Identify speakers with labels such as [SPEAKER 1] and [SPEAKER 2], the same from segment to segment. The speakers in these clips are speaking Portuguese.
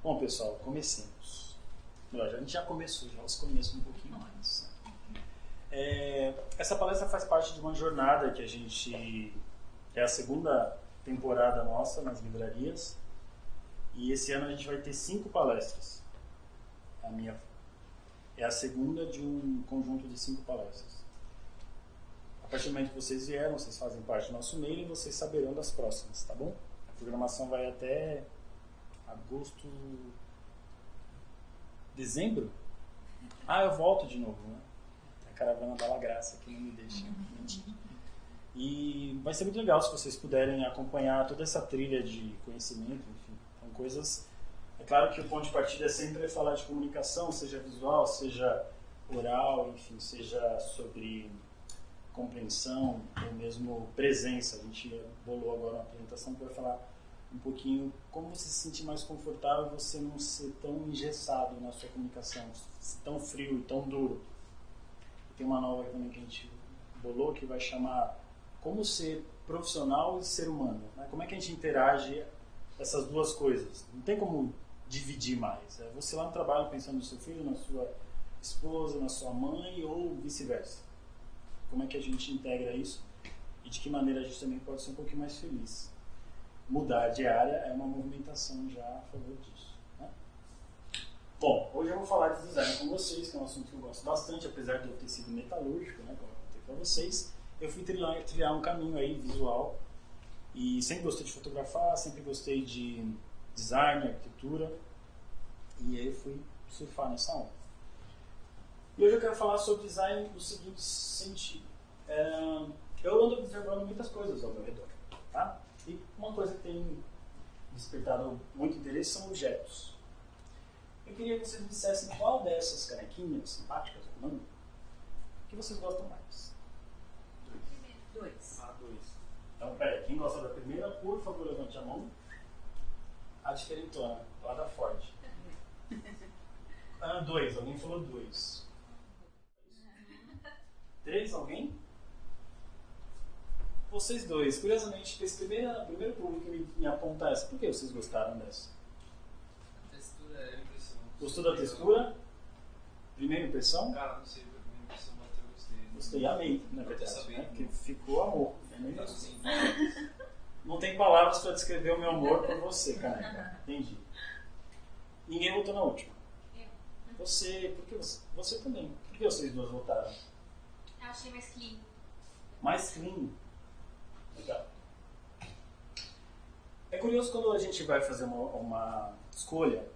[SPEAKER 1] Bom, pessoal, comecemos. Melhor, a gente já começou, já os começos um pouquinho mais. Essa palestra faz parte de uma jornada que a gente... É a segunda temporada nossa nas livrarias. E esse ano a gente vai ter 5 palestras. É a segunda de um conjunto de 5 palestras. A partir do momento que vocês vieram, vocês fazem parte do nosso meio e vocês saberão das próximas, tá bom? A programação vai até agosto... Dezembro? Eu volto de novo, né? A caravana da La Graça que não me deixa mentir. E vai ser muito legal se vocês puderem acompanhar toda essa trilha de conhecimento, enfim. São coisas... É claro que o ponto de partida é sempre falar de comunicação, seja visual, seja oral, enfim, seja sobre compreensão ou mesmo presença. A gente bolou agora uma apresentação que vai falar um pouquinho como você se sentir mais confortável, você não ser tão engessado na sua comunicação, tão frio e tão duro. Tem uma nova também que a gente bolou que vai chamar como ser profissional e ser humano, né? Como é que a gente interage essas duas coisas? Não tem como dividir mais. É você lá no trabalho pensando no seu filho, na sua esposa, na sua mãe ou vice-versa. Como é que a gente integra isso e de que maneira a gente também pode ser um pouquinho mais feliz. Mudar de área é uma movimentação já a favor disso, né? Bom, hoje eu vou falar de design com vocês, que é um assunto que eu gosto bastante, apesar de eu ter sido metalúrgico, né, como eu contei para vocês. Eu fui trilhar um caminho aí visual e sempre gostei de fotografar, sempre gostei de design, arquitetura, e aí eu fui surfar nessa onda. E hoje eu quero falar sobre design no seguinte sentido. Eu ando observando muitas coisas ao meu redor, tá? E uma coisa que tem despertado muito interesse são objetos. Eu queria que vocês me dissessem qual dessas canequinhas simpáticas, que vocês gostam mais.
[SPEAKER 2] 2.
[SPEAKER 1] 2. Então, peraí, quem gosta da primeira, por favor, levante a mão. A diferentona, lá da Ford. 2, alguém falou 2. 3, alguém? Vocês dois, curiosamente, esse primeiro público que me aponta essa. Por que vocês gostaram dessa?
[SPEAKER 3] A textura é impressão.
[SPEAKER 1] Gostou da textura? Primeira impressão?
[SPEAKER 3] Cara, não sei, a primeira impressão bateu, eu gostei.
[SPEAKER 1] Gostei, amei, na verdade, né? Porque ficou amor.
[SPEAKER 3] Assim,
[SPEAKER 1] Não tem palavras para descrever o meu amor por você, cara. Entendi. Ninguém votou na última.
[SPEAKER 2] Eu.
[SPEAKER 1] Por que você também? Por que vocês duas votaram?
[SPEAKER 2] Eu achei mais clean.
[SPEAKER 1] Mais clean. Legal. É curioso quando a gente vai fazer uma escolha,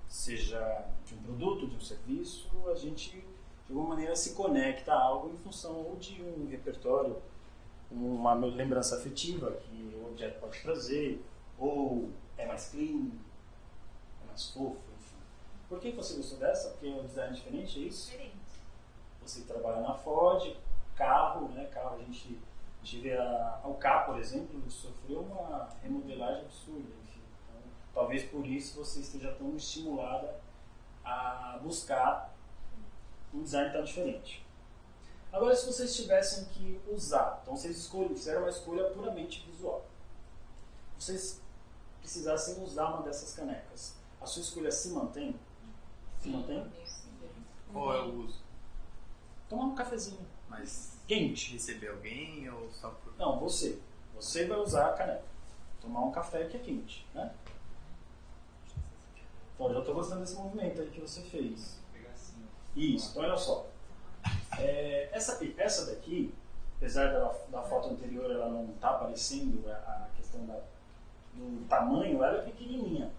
[SPEAKER 1] seja de um produto, de um serviço, a gente de alguma maneira se conecta a algo em função ou de um repertório, uma lembrança afetiva que o objeto pode trazer, ou é mais clean, é mais fofo, enfim. Por que você gostou dessa? Porque o design é diferente, é isso?
[SPEAKER 2] Diferente.
[SPEAKER 1] Você trabalha na Ford, carro, né? Carro a gente vê o K, por exemplo, sofreu uma remodelagem absurda, enfim. Então, talvez por isso você esteja tão estimulada a buscar um design tão diferente. Agora, se vocês tivessem que usar, então vocês fizeram uma escolha puramente visual. Vocês precisassem usar uma dessas canecas. A sua escolha se mantém? Se mantém?
[SPEAKER 4] Qual é o uso?
[SPEAKER 1] Tomar um cafezinho.
[SPEAKER 4] Mas
[SPEAKER 1] Quente.
[SPEAKER 4] receber alguém ou só por...
[SPEAKER 1] Não, você. Você vai usar a caneca. Tomar um café que é quente, né? Então, eu já estou gostando desse movimento aí que você fez.
[SPEAKER 3] pegar assim,
[SPEAKER 1] Isso, então olha só. Essa daqui, apesar da foto anterior ela não estar aparecendo a questão do tamanho, ela é pequenininha.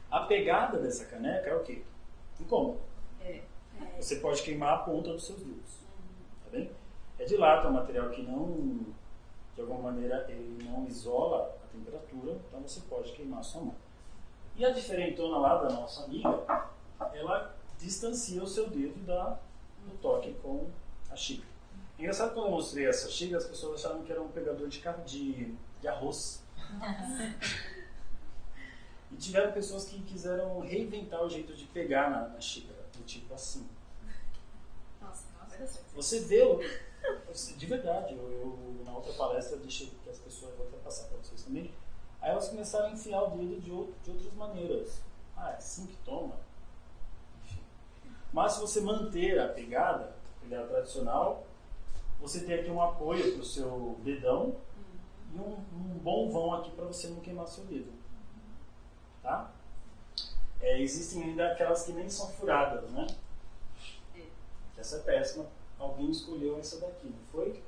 [SPEAKER 1] A pegada dessa caneca é o quê? Incômodo. Você pode queimar a ponta dos seus dedos. Tá bem? É de lata, é um material que não, de alguma maneira, ele não isola a temperatura, então você pode queimar a sua mão. E a diferentona lá da nossa amiga, ela distancia o seu dedo do toque com a xícara. Engraçado, quando eu mostrei essa xícara, as pessoas acharam que era um pegador de arroz. E tiveram pessoas que quiseram reinventar o jeito de pegar na xícara, do tipo assim.
[SPEAKER 2] Nossa.
[SPEAKER 1] Você vê, de verdade, eu na outra palestra deixei que as pessoas, vou até passar para vocês também, Aí elas começaram a enfiar o dedo de outras maneiras. Ah, é assim que toma? Enfim. Mas se você manter a pegada tradicional, você tem aqui um apoio para o seu dedão e um bom vão aqui para você não queimar seu dedo. Tá? Existem ainda aquelas que nem são furadas, né? Essa é péssima. Alguém escolheu essa daqui, não foi?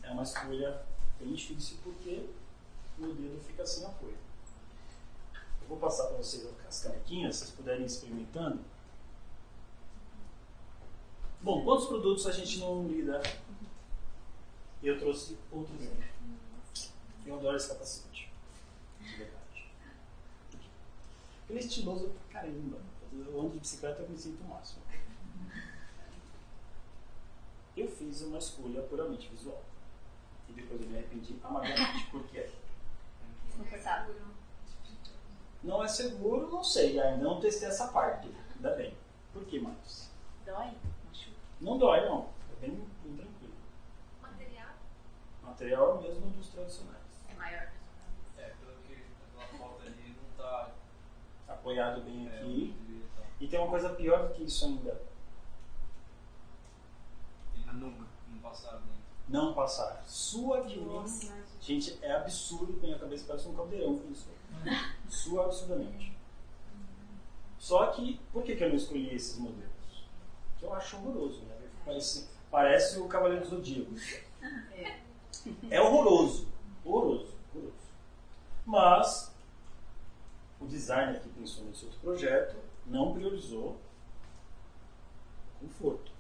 [SPEAKER 1] É uma escolha bem difícil porque o dedo fica sem apoio. Eu vou passar para vocês as canequinhas, se vocês puderem ir experimentando. Bom, quantos produtos a gente não lida? Eu trouxe outro exemplo. Eu adoro esse capacete. De verdade. Ele é estiloso pra caramba. Eu ando de bicicleta e me sinto o máximo. Eu fiz uma escolha puramente visual. E depois eu me arrependi amargamente. Por quê?
[SPEAKER 2] Confortável.
[SPEAKER 1] Não é seguro, não sei. Ainda não testei essa parte. Ainda bem. Por que mais?
[SPEAKER 2] Dói? Machuca?
[SPEAKER 1] Não dói, não. É bem tranquilo.
[SPEAKER 2] Material?
[SPEAKER 1] O material é o mesmo dos tradicionais.
[SPEAKER 2] É maior.
[SPEAKER 3] Pelo que aquela foto ali não tá.
[SPEAKER 1] Apoiado bem aqui.
[SPEAKER 3] Onde devia tá.
[SPEAKER 1] E tem uma coisa pior do que isso ainda.
[SPEAKER 3] E
[SPEAKER 4] A nuca.
[SPEAKER 3] não passaram dentro.
[SPEAKER 1] Não passar. Sua que
[SPEAKER 2] Nossa.
[SPEAKER 1] Gente, é absurdo. Minha cabeça parece um caldeirão com isso. Sua absurdamente. Só que, por que eu não escolhi esses modelos? Que eu acho horroroso, né? Parece o Cavaleiro do Zodíaco. É horroroso. Horroroso. Mas o designer que pensou nesse outro projeto não priorizou o conforto.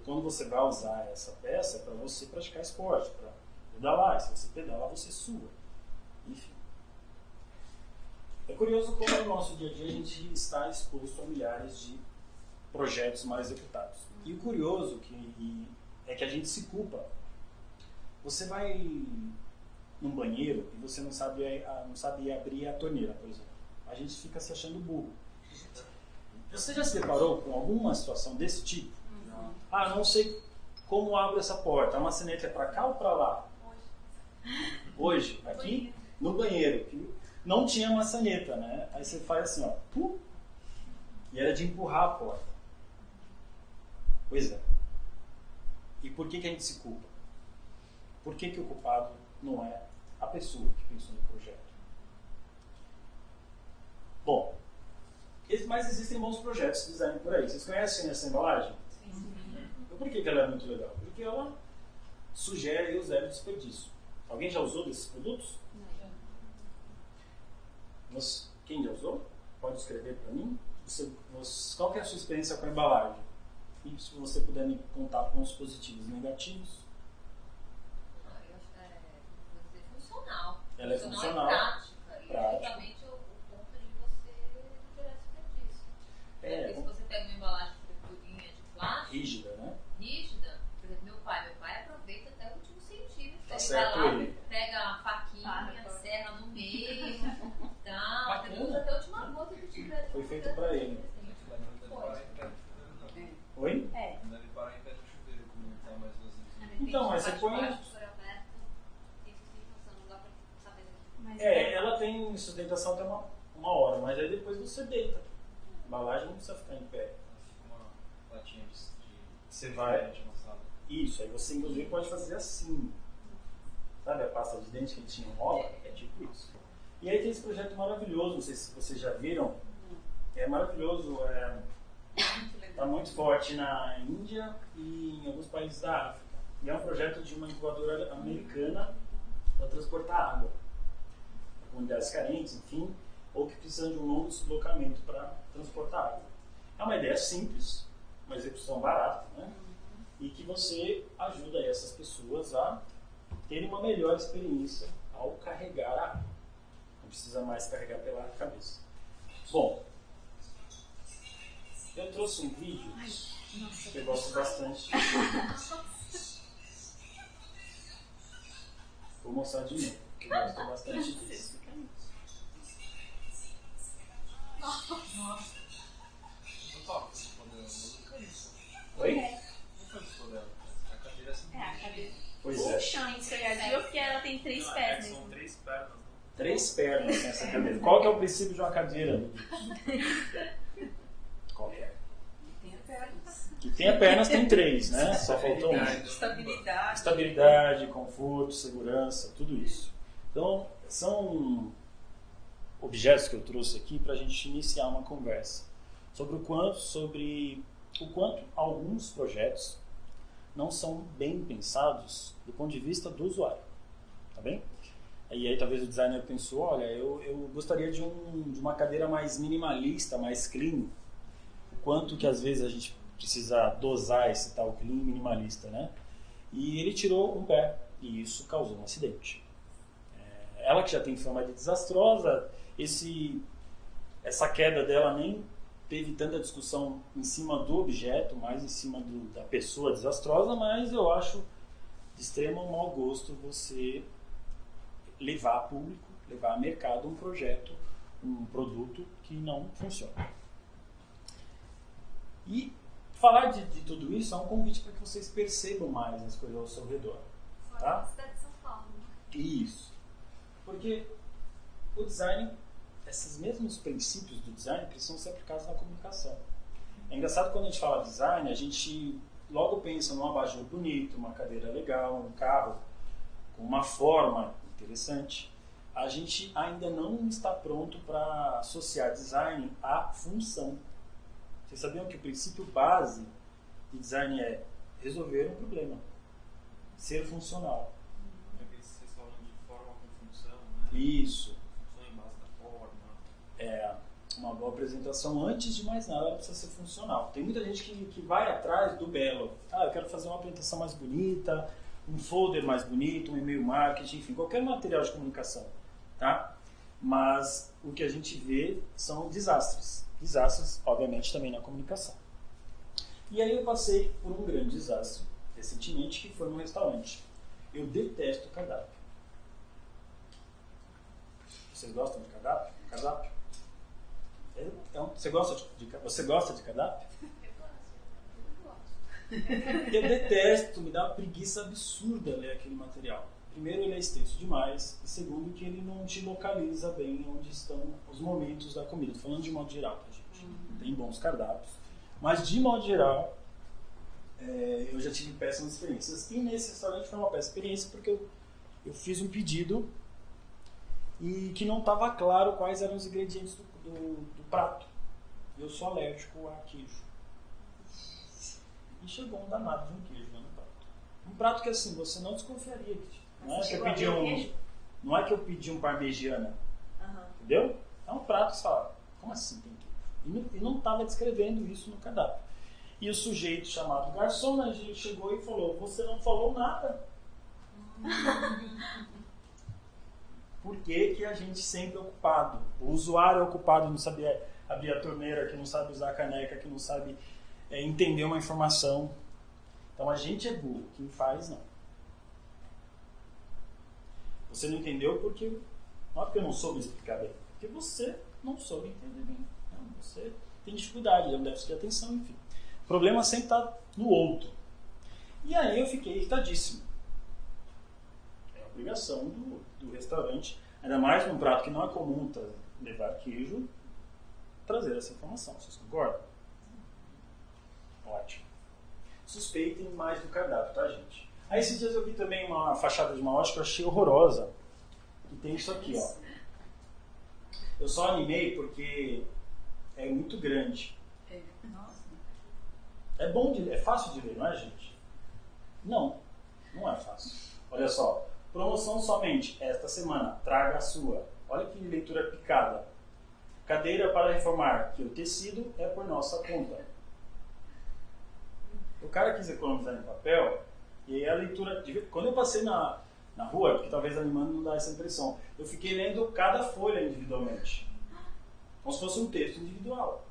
[SPEAKER 1] Quando você vai usar essa peça, é para você praticar esporte, para pedalar. E se você pedalar, você sua. Enfim. É curioso como no nosso dia a dia a gente está exposto a milhares de projetos mal executados. E o curioso é que a gente se culpa. Você vai num banheiro e você não sabe abrir a torneira, por exemplo. A gente fica se achando burro. Você já se deparou com alguma situação desse tipo?
[SPEAKER 3] Não.
[SPEAKER 1] Ah, não sei como abro essa porta. A maçaneta é para cá ou para lá? Hoje, aqui no banheiro, que não tinha maçaneta, né? Aí você faz assim, ó, e era de empurrar a porta. Pois é. E por que a gente se culpa? Por que o culpado não é a pessoa que pensou no projeto? Bom, mas existem bons projetos de design por aí. Vocês conhecem essa embalagem? Por que ela é muito legal? Porque ela sugere o zero desperdício. Alguém já usou desses produtos? Quem já usou? Pode escrever para mim. Qual que é a sua experiência com a embalagem? E se você puder me contar pontos positivos e negativos.
[SPEAKER 5] Eu acho que vou dizer funcional.
[SPEAKER 1] Ela é funcional.
[SPEAKER 5] Prática. E
[SPEAKER 1] Prática.
[SPEAKER 5] justamente o ponto de você não gerar desperdício. Porque se você pega uma embalagem durinha de plástico,
[SPEAKER 1] Rígida, né?
[SPEAKER 5] rígida, por exemplo, meu pai aproveita até o último centímetro.
[SPEAKER 1] Tá
[SPEAKER 5] Ele
[SPEAKER 1] certo
[SPEAKER 5] vai lá,
[SPEAKER 1] ele.
[SPEAKER 5] pega a faquinha, serra no meio, tá? Ele usa até a última gota que tiver.
[SPEAKER 1] Foi feito pra ele.
[SPEAKER 3] Mas não deve parar em pé no chuveiro, não.
[SPEAKER 1] Oi?
[SPEAKER 3] Não deve parar em pé no chuveiro quando não tá mais vazio.
[SPEAKER 1] Então, mas você põe. Ela tem sustentação até uma hora, mas aí depois você deita. A embalagem não precisa ficar em pé.
[SPEAKER 3] Fica uma latinha de
[SPEAKER 1] Você vai.
[SPEAKER 3] de amassado.
[SPEAKER 1] Isso, aí você inclusive pode fazer assim. Sabe a pasta de dente que ele tinha enrola? É tipo isso. E aí tem esse projeto maravilhoso, não sei se vocês já viram. É maravilhoso, está muito forte na Índia e em alguns países da África. E é um projeto de uma incubadora americana para transportar água para comunidades carentes, enfim, ou que precisam de um longo deslocamento para transportar água. É uma ideia simples, uma execução barata, né? E que você ajuda essas pessoas a terem uma melhor experiência ao carregar a água. Não precisa mais carregar pela cabeça. Bom, eu trouxe um vídeo que eu gosto bastante. Vou mostrar de novo, porque eu gosto bastante disso.
[SPEAKER 3] Não toca se for dela, mas nunca isso.
[SPEAKER 1] Oi?
[SPEAKER 3] Nunca se for dela. A cadeira é assim.
[SPEAKER 2] É, a cadeira.
[SPEAKER 1] Pois
[SPEAKER 2] O
[SPEAKER 1] é.
[SPEAKER 2] chão, você já viu? Porque ela tem 3 pés, né?
[SPEAKER 1] 3 pernas tem essa cadeira. Qual que é o princípio de uma cadeira? Qual que é?
[SPEAKER 2] Tem pernas.
[SPEAKER 1] Que tenha pernas tem 3, né? Só faltou um.
[SPEAKER 2] Estabilidade.
[SPEAKER 1] Estabilidade, conforto, segurança, tudo isso. Então, são objetos que eu trouxe aqui para a gente iniciar uma conversa sobre o quanto alguns projetos não são bem pensados do ponto de vista do usuário, tá bem? E aí talvez o designer pensou, olha, eu gostaria de uma cadeira mais minimalista, mais clean, o quanto que às vezes a gente precisa dosar esse tal clean minimalista, né? E ele tirou um pé e isso causou um acidente. Ela que já tem fama de desastrosa, essa queda dela nem teve tanta discussão em cima do objeto, mais em cima da pessoa desastrosa, mas eu acho de extremo mau gosto você levar a público, levar a mercado um projeto, um produto que não funciona. E falar de tudo isso é um convite para que vocês percebam mais as coisas ao seu redor.
[SPEAKER 2] Fora da cidade de São Paulo.
[SPEAKER 1] Isso. Porque o design, esses mesmos princípios do design precisam ser aplicados na comunicação. É engraçado quando a gente fala design, a gente logo pensa num abajur bonito, uma cadeira legal, um carro com uma forma interessante. A gente ainda não está pronto para associar design à função. Vocês sabiam que o princípio base de design é resolver um problema, ser funcional.
[SPEAKER 3] Vocês falam de forma com função, né?
[SPEAKER 1] Isso.
[SPEAKER 3] Função em base da forma.
[SPEAKER 1] É uma boa apresentação, antes de mais nada, ela precisa ser funcional. Tem muita gente que vai atrás do belo. Eu quero fazer uma apresentação mais bonita, um folder mais bonito, um e-mail marketing, enfim, qualquer material de comunicação, tá? Mas o que a gente vê são desastres. Desastres, obviamente, também na comunicação. E aí eu passei por um grande desastre recentemente, que foi num restaurante. Eu detesto cardápio. Vocês gostam de cardápio? Cardápio? Você gosta de cardápio? Eu detesto, me dá uma preguiça absurda ler aquele material. Primeiro, ele é extenso demais, e segundo, que ele não te localiza bem onde estão os momentos da comida. Estou falando de modo geral, tá, gente? Tem bons cardápios, mas de modo geral, eu já tive péssimas experiências. E nesse restaurante foi uma péssima experiência porque eu fiz um pedido e que não estava claro quais eram os ingredientes do prato. Eu sou alérgico a queijo. E chegou um danado de um queijo lá no prato. Um prato que assim, você não desconfiaria. Não é que eu pedi um parmegiana. Entendeu? É um prato que você fala, como assim tem queijo? E não estava descrevendo isso no cardápio. E o sujeito chamado garçom, a gente chegou e falou, você não falou nada. Por que a gente sempre é ocupado? O usuário é ocupado, não sabe abrir a torneira, que não sabe usar a caneca, que não sabe entender uma informação. Então a gente é burro, quem faz não. Você não entendeu porque não é porque eu não soube explicar bem, porque você não soube entender bem. Não, você tem dificuldade, é um déficit de atenção, enfim. O problema sempre está no outro. E aí eu fiquei irritadíssimo. É a obrigação do restaurante, ainda mais num prato que não é comum levar queijo, trazer essa informação. Vocês concordam? Ótimo. Suspeitem mais do cardápio, tá, gente? Aí esses dias eu vi também uma fachada de uma loja que eu achei horrorosa. E tem isso aqui, ó. Eu só animei porque é muito grande.
[SPEAKER 2] Nossa.
[SPEAKER 1] É bom de ler, é fácil de ler, não é, gente? Não é fácil. Olha só, promoção somente esta semana, traga a sua. Olha que leitura picada. Cadeira para reformar, que o tecido é por nossa conta. O cara quis economizar em papel, e aí a leitura... Quando eu passei na rua, porque talvez animando não dá essa impressão, eu fiquei lendo cada folha individualmente. Como se fosse um texto individual.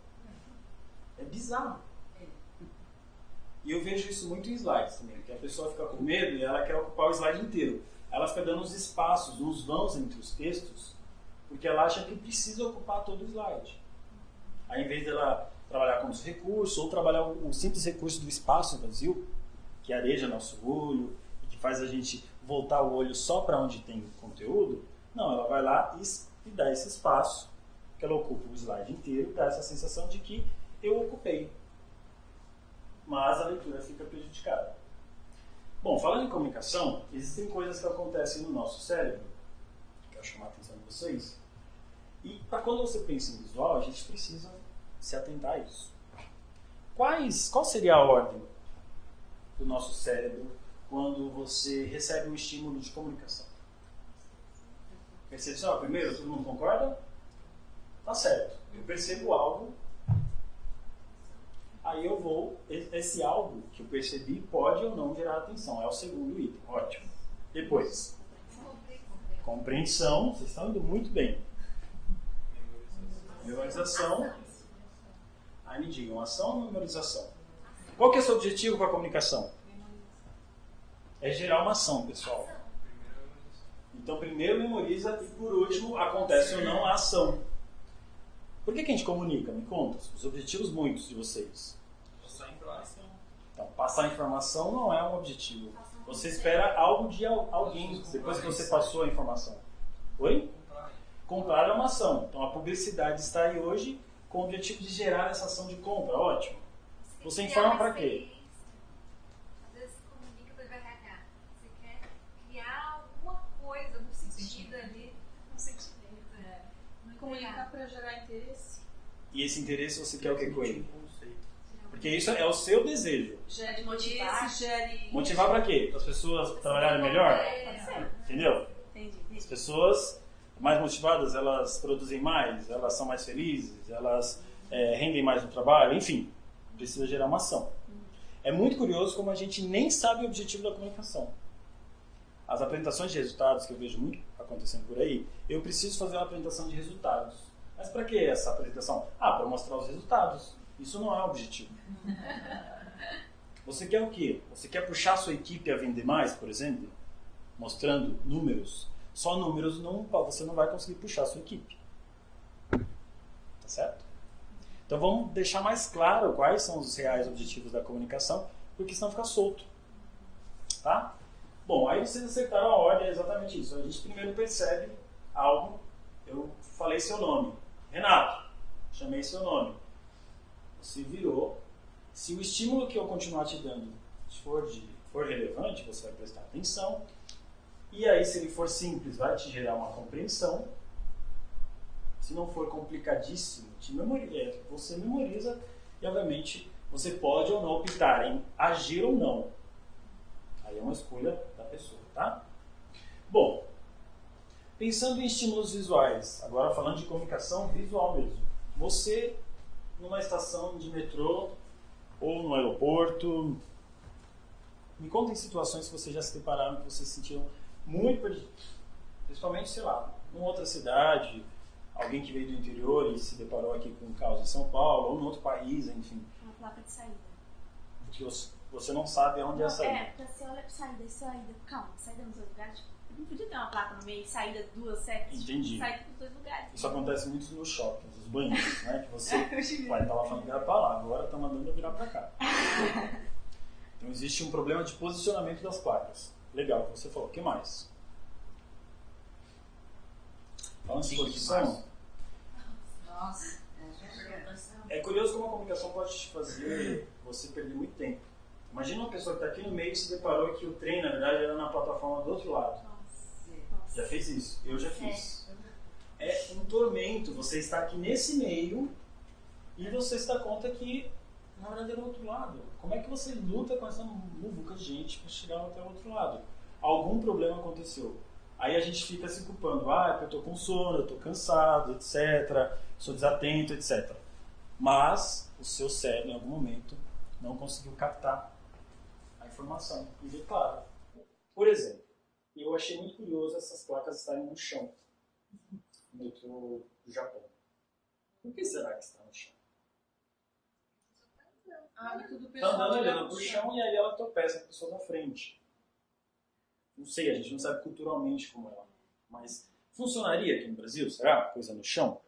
[SPEAKER 1] É bizarro. E eu vejo isso muito em slides também, que a pessoa fica com medo e ela quer ocupar o slide inteiro. Ela fica dando uns espaços, uns vãos entre os textos, porque ela acha que precisa ocupar todo o slide. Aí, em vez dela trabalhar com os recursos, ou trabalhar o simples recurso do espaço vazio, que areja nosso olho, e que faz a gente voltar o olho só para onde tem conteúdo, não, ela vai lá, ocupar e dar esse espaço, que ela ocupa o slide inteiro, dá essa sensação de que eu ocupei. Mas a leitura fica prejudicada. Bom, falando em comunicação, existem coisas que acontecem no nosso cérebro, que eu quero chamar a atenção de vocês, e para quando você pensa em visual, a gente precisa se atentar a isso. Qual seria a ordem do nosso cérebro quando você recebe um estímulo de comunicação? Percepção, primeiro, todo mundo concorda? Tá certo. Eu percebo algo, aí eu vou, esse algo que eu percebi pode ou não gerar atenção. É o segundo item, ótimo. Depois, compreensão, vocês estão indo muito bem. Memorização. Aí me digam, ação ou memorização? Qual que é o seu objetivo com a comunicação? É gerar uma ação, pessoal. Então, primeiro memoriza e, por último, acontece ou não a ação. Por que a gente comunica? Me conta. Os objetivos muitos de vocês.
[SPEAKER 3] Passar informação.
[SPEAKER 1] Então, passar informação não é um objetivo. Você espera algo de alguém depois que você passou a informação. Oi? Comprar é uma ação. Então, a publicidade está aí hoje com o objetivo de gerar essa ação de compra. Ótimo. Você informa para quê?
[SPEAKER 2] Às vezes você comunica para o RH. Você quer criar alguma coisa no sentido ali, no sentimento.
[SPEAKER 6] Comunicar para gerar interesse.
[SPEAKER 1] E esse interesse você quer o que com ele? Porque isso é o seu desejo.
[SPEAKER 6] Gere motivar, gere...
[SPEAKER 1] Motivar para quê? Para as pessoas trabalharem melhor? Entendeu?
[SPEAKER 6] Entendi.
[SPEAKER 1] As pessoas mais motivadas, elas produzem mais, elas são mais felizes, elas rendem mais no trabalho, enfim, precisa gerar uma ação. É muito curioso como a gente nem sabe o objetivo da comunicação. As apresentações de resultados, que eu vejo muito acontecendo por aí, eu preciso fazer uma apresentação de resultados. Mas para que essa apresentação? Para mostrar os resultados. Isso não é o objetivo. Você quer o quê? Você quer puxar a sua equipe a vender mais, por exemplo? Mostrando números? Só números você não vai conseguir puxar a sua equipe. Tá certo? Então vamos deixar mais claro quais são os reais objetivos da comunicação, porque senão fica solto. Tá? Bom, aí vocês acertaram a ordem, é exatamente isso. A gente primeiro percebe algo, eu falei seu nome. Renato, chamei seu nome. Você virou. Se o estímulo que eu continuar te dando for relevante, você vai prestar atenção. E aí, se ele for simples, vai te gerar uma compreensão. Se não for complicadíssimo, você memoriza e, obviamente, você pode ou não optar em agir ou não. Aí é uma escolha da pessoa, tá? Bom, pensando em estímulos visuais, agora falando de comunicação visual mesmo. Você, numa estação de metrô ou no aeroporto, me conta em situações que vocês já se depararam, que vocês se sentiram muito perdidos. Principalmente, sei lá, em outra cidade, alguém que veio do interior e se deparou aqui com um caos em São Paulo, ou em outro país, enfim.
[SPEAKER 6] Uma placa de saída.
[SPEAKER 1] Que você não sabe aonde é a saída.
[SPEAKER 6] Você olha para saída. Calma, saída nos dois lugares. Não podia ter uma placa no meio, saída duas setas.
[SPEAKER 1] Entendi.
[SPEAKER 6] Saída dos dois lugares.
[SPEAKER 1] Isso acontece muito nos shoppings, nos banheiros, né? Que você vai estar lá falando virar para lá, agora está mandando eu virar para cá. Então existe um problema de posicionamento das placas. Legal que você falou. O que mais? Falando de posição.
[SPEAKER 2] Nossa.
[SPEAKER 1] É curioso como a comunicação pode te fazer você perder muito tempo. Imagina uma pessoa que está aqui no meio e se deparou que o trem, na verdade, era na plataforma do outro lado. Já fez isso? Eu já fiz. É um tormento você estar aqui nesse meio e você se dá conta que, na verdade, é do outro lado. Como é que você luta com essa muvuca de gente para chegar até o outro lado? Algum problema aconteceu. Aí a gente fica se culpando. Eu estou com sono, eu estou cansado, etc. Sou desatento, etc. Mas o seu cérebro, em algum momento, não conseguiu captar a informação. E ver claro. Por exemplo, eu achei muito curioso essas placas estarem no chão. No metrô do Japão. Por que será que está no chão? Está andando olhando para o chão e aí ela tropeça com a pessoa da frente. Não sei, a gente não sabe culturalmente como ela. Mas funcionaria aqui no Brasil? Será? Coisa no chão?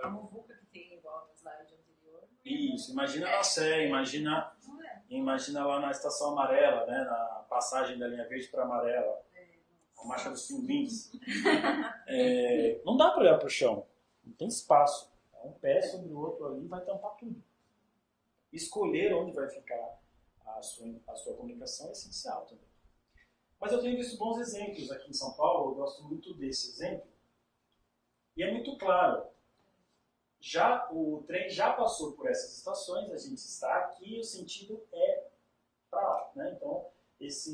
[SPEAKER 5] A muvuca que tem igual no slide anterior.
[SPEAKER 1] Isso, imagina na Sé, imagina lá na estação amarela, né, na passagem da linha verde para amarela. Uma caixa dos pinguins. Não dá para olhar para o chão. Não tem espaço. Um pé sobre o outro ali vai tampar tudo. Escolher onde vai ficar a sua comunicação é essencial também. Mas eu tenho visto bons exemplos aqui em São Paulo, eu gosto muito desse exemplo. E é muito claro. O trem já passou por essas estações, a gente está aqui e o sentido é para lá. Né? Então, esse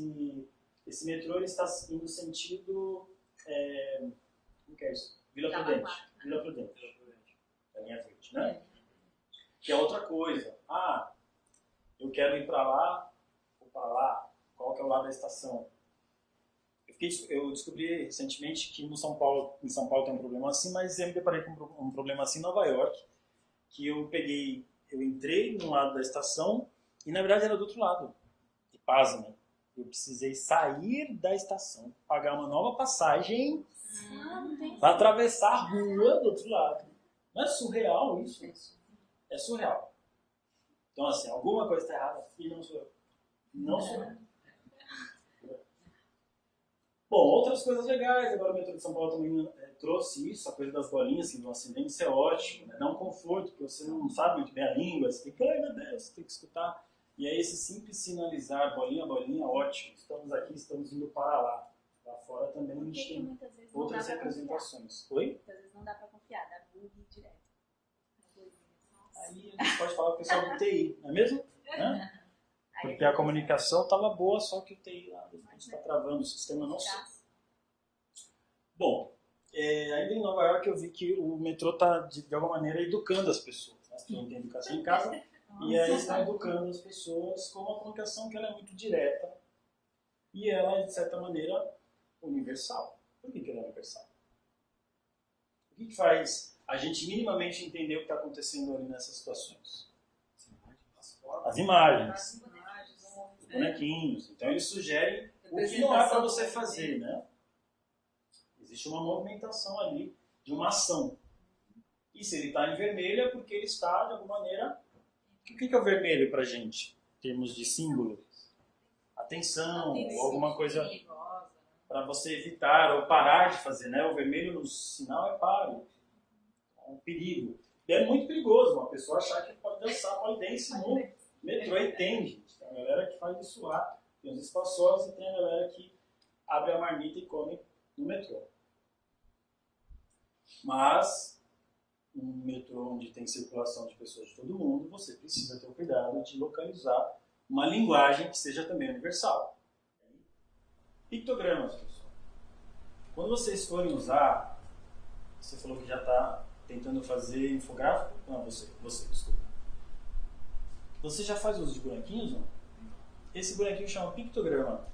[SPEAKER 1] metrô ele está indo no sentido... como que é isso? Vila Prudente. A linha verde, né? Que é outra coisa. Eu quero ir para lá ou para lá. Qual que é o lado da estação? Eu descobri recentemente que em São Paulo tem um problema assim, mas eu me deparei com um problema assim em Nova York, que eu entrei num lado da estação e na verdade era do outro lado. E pasmem, eu precisei sair da estação, pagar uma nova passagem para atravessar a rua do outro lado. Não é surreal isso? É surreal. Então assim, alguma coisa está errada e não sou eu. Não sou eu. Bom, outras coisas legais, agora o metrô de São Paulo também trouxe isso, a coisa das bolinhas que vão acendendo, isso é ótimo, né? Dá um conforto, porque você não sabe muito bem a língua, você tem que, ai meu Deus, você tem que escutar. E aí esse simples sinalizar, bolinha, ótimo, estamos aqui, estamos indo para lá. Lá fora também a gente tem outras representações. Oi?
[SPEAKER 6] Muitas vezes não dá para confiar, dá bug direto.
[SPEAKER 1] Aí a gente pode falar com o pessoal do TI, não é mesmo? Porque a comunicação estava boa, só que o TI lá está travando, o sistema não sai. Bom, ainda em Nova York eu vi que o metrô está, de alguma maneira, educando as pessoas. As pessoas não têm educação em casa, e aí está educando as pessoas com uma comunicação que ela é muito direta e ela é, de certa maneira, universal. Por que ela é universal? O que faz a gente minimamente entender o que está acontecendo ali nessas situações? As imagens. Os bonequinhos. Então eles sugerem o que não é para você fazer, né? Existe uma movimentação ali de uma ação. E se ele está em vermelho é porque ele está, de alguma maneira... O que é o vermelho para a gente, em termos de símbolo? Atenção, ou alguma coisa para você evitar ou parar de fazer, né? O vermelho no sinal é pare. É um perigo. E é muito perigoso uma pessoa achar que pode dançar polidense no metrô e tem, gente. Tem a galera que faz isso lá. Tem os espaçosos e tem a galera que abre a marmita e come no metrô. Mas, um metrô onde tem circulação de pessoas de todo mundo, você precisa ter o cuidado de localizar uma linguagem que seja também universal. Pictogramas, pessoal. Quando vocês forem usar, você falou que já está tentando fazer infográfico? Não, você, desculpa. Você já faz uso de bonequinhos, não? Esse bonequinho chama pictograma.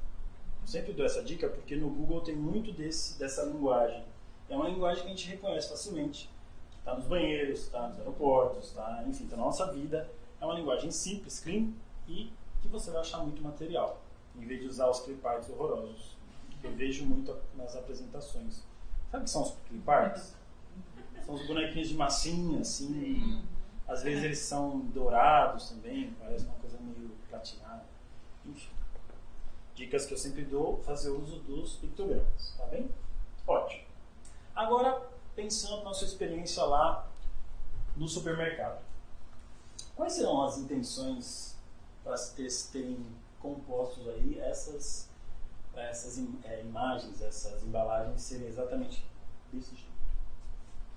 [SPEAKER 1] Eu sempre dou essa dica porque no Google tem muito dessa linguagem. É uma linguagem que a gente reconhece facilmente. Está nos banheiros, está nos aeroportos, enfim, está na nossa vida. É uma linguagem simples, clean e que você vai achar muito material. Em vez de usar os cliparts horrorosos. Que eu vejo muito nas apresentações. Sabe o que são os cliparts? São os bonequinhos de massinha, assim. Às vezes eles são dourados também, parece uma coisa meio platinada. Enfim. Dicas que eu sempre dou, fazer uso dos pictogramas, tá bem? Ótimo. Agora, pensando na sua experiência lá no supermercado. Quais serão as intenções para terem compostos aí essas imagens, essas embalagens serem exatamente desse jeito?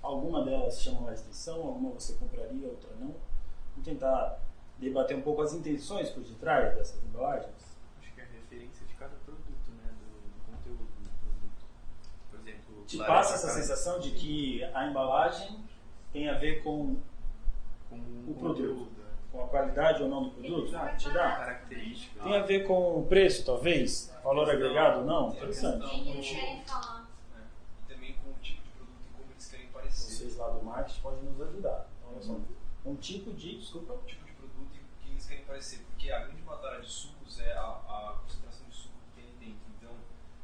[SPEAKER 1] Alguma delas chama mais atenção, alguma você compraria, outra não. Vamos tentar debater um pouco as intenções por detrás dessas embalagens.
[SPEAKER 4] Acho que é a referência de cada produto, né? Do conteúdo do produto. Por exemplo,
[SPEAKER 1] te passa essa sensação de que a embalagem tem a ver com o produto, com a qualidade ou não do produto? Te dá?
[SPEAKER 4] Característica.
[SPEAKER 1] Tem a ver com o preço, talvez? Valor agregado? Não? Interessante. Vocês lá do marketing podem nos ajudar. Então, olha só. Um tipo de produto
[SPEAKER 3] e que eles querem parecer, porque a grande batalha de sucos é a concentração de suco que tem dentro. Então,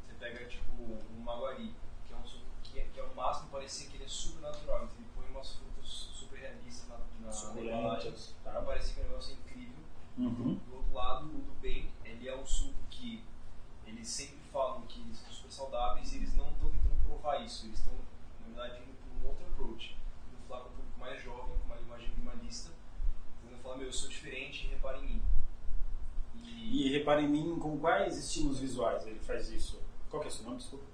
[SPEAKER 3] você pega tipo um maguari, que é um suco que é o máximo parecer que ele é super natural. Então, ele põe umas frutas super realistas na embalagem para parecer que o negócio é incrível. Do outro lado, o do bem, ele é um suco que ele sempre falam que são super saudáveis e eles não estão tentando provar isso. Eles estão, na verdade, indo por um outro approach. Indo falar com um público mais jovem, com uma imagem minimalista. Tentando falar, eu sou diferente, repare em mim.
[SPEAKER 1] E repare em mim, com quais estímulos visuais ele faz isso? Qual que é o seu nome, desculpa?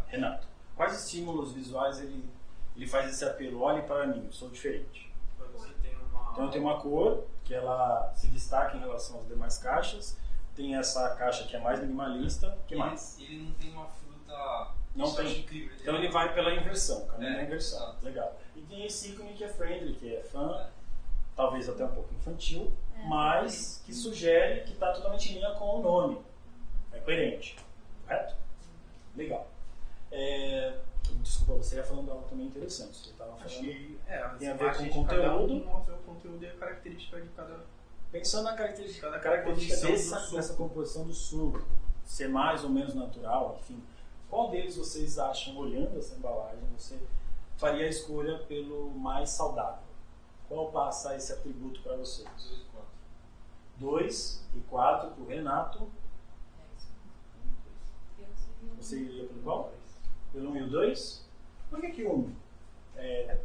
[SPEAKER 1] Renato. Quais estímulos visuais ele faz esse apelo? Olhe para mim, eu sou diferente.
[SPEAKER 4] Você tem uma...
[SPEAKER 1] Então tem uma cor que ela se destaca em relação às demais caixas. Tem essa caixa que é mais minimalista. O que mais?
[SPEAKER 3] Ele não tem uma fruta...
[SPEAKER 1] Não
[SPEAKER 3] isso eu
[SPEAKER 1] tem.
[SPEAKER 3] acho incrível.
[SPEAKER 1] Então ele vai pela inversão, caminho da inversão.
[SPEAKER 3] Exato.
[SPEAKER 1] Legal. E tem esse ícone que é friendly, que é fã, talvez até um pouco infantil, mas que sugere que está totalmente em linha com o nome. É coerente. Correto? Legal. Desculpa, você ia falando algo também interessante. Você estava
[SPEAKER 4] Acho
[SPEAKER 1] falando.
[SPEAKER 4] que
[SPEAKER 1] tem a ver com
[SPEAKER 4] o
[SPEAKER 1] conteúdo.
[SPEAKER 4] mostra o conteúdo e a característica de cada...
[SPEAKER 1] Pensando na característica
[SPEAKER 4] composição
[SPEAKER 1] dessa composição do suco, ser mais ou menos natural, enfim, qual deles vocês acham, olhando essa embalagem, você faria a escolha pelo mais saudável? Qual passa esse atributo para vocês? 2 e 4 para o Renato. Você iria pelo qual? Pelo 1 e o 2? Por que o 1?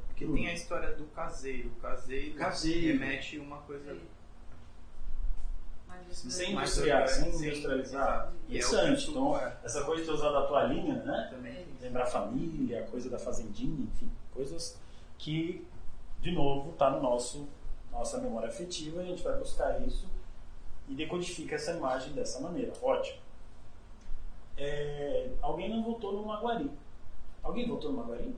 [SPEAKER 4] Porque tem a história do caseiro. O caseiro remete uma coisa...
[SPEAKER 1] Sem
[SPEAKER 4] mais
[SPEAKER 1] industrializar. Interessante. Então, essa coisa de ter usado a toalhinha, né?
[SPEAKER 4] Também.
[SPEAKER 1] Lembrar a família, a coisa da fazendinha, enfim, coisas que, de novo, está no nossa memória afetiva, e a gente vai buscar isso e decodifica essa imagem dessa maneira. Ótimo. Alguém não votou no Maguari. Alguém votou no Maguari?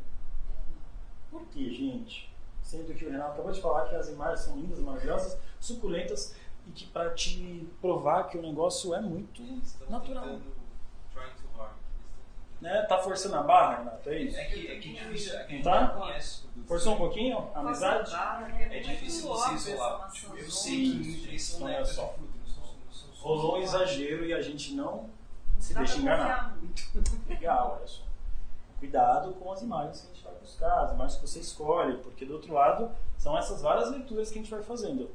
[SPEAKER 1] Por quê, gente? Sendo que o Renato acabou de falar que as imagens são lindas, maravilhosas, suculentas, e que para te provar que o negócio é muito natural.
[SPEAKER 3] Trying too hard.
[SPEAKER 1] Né? Tá forçando a barra, Renato? É isso?
[SPEAKER 3] É que difícil. É que a gente
[SPEAKER 1] Tá?
[SPEAKER 3] não conhece o produto.
[SPEAKER 1] Forçou um pouquinho a amizade?
[SPEAKER 3] É difícil você isolar. Tipo, eu sei que nutrientes são
[SPEAKER 1] Olha
[SPEAKER 3] néctares de
[SPEAKER 1] só.
[SPEAKER 3] fruta, não são
[SPEAKER 1] Rolou um exagero e a gente não se deixa enganar. Legal, olha só. Cuidado com as imagens que a gente vai buscar, as imagens que você escolhe, porque do outro lado são essas várias leituras que a gente vai fazendo.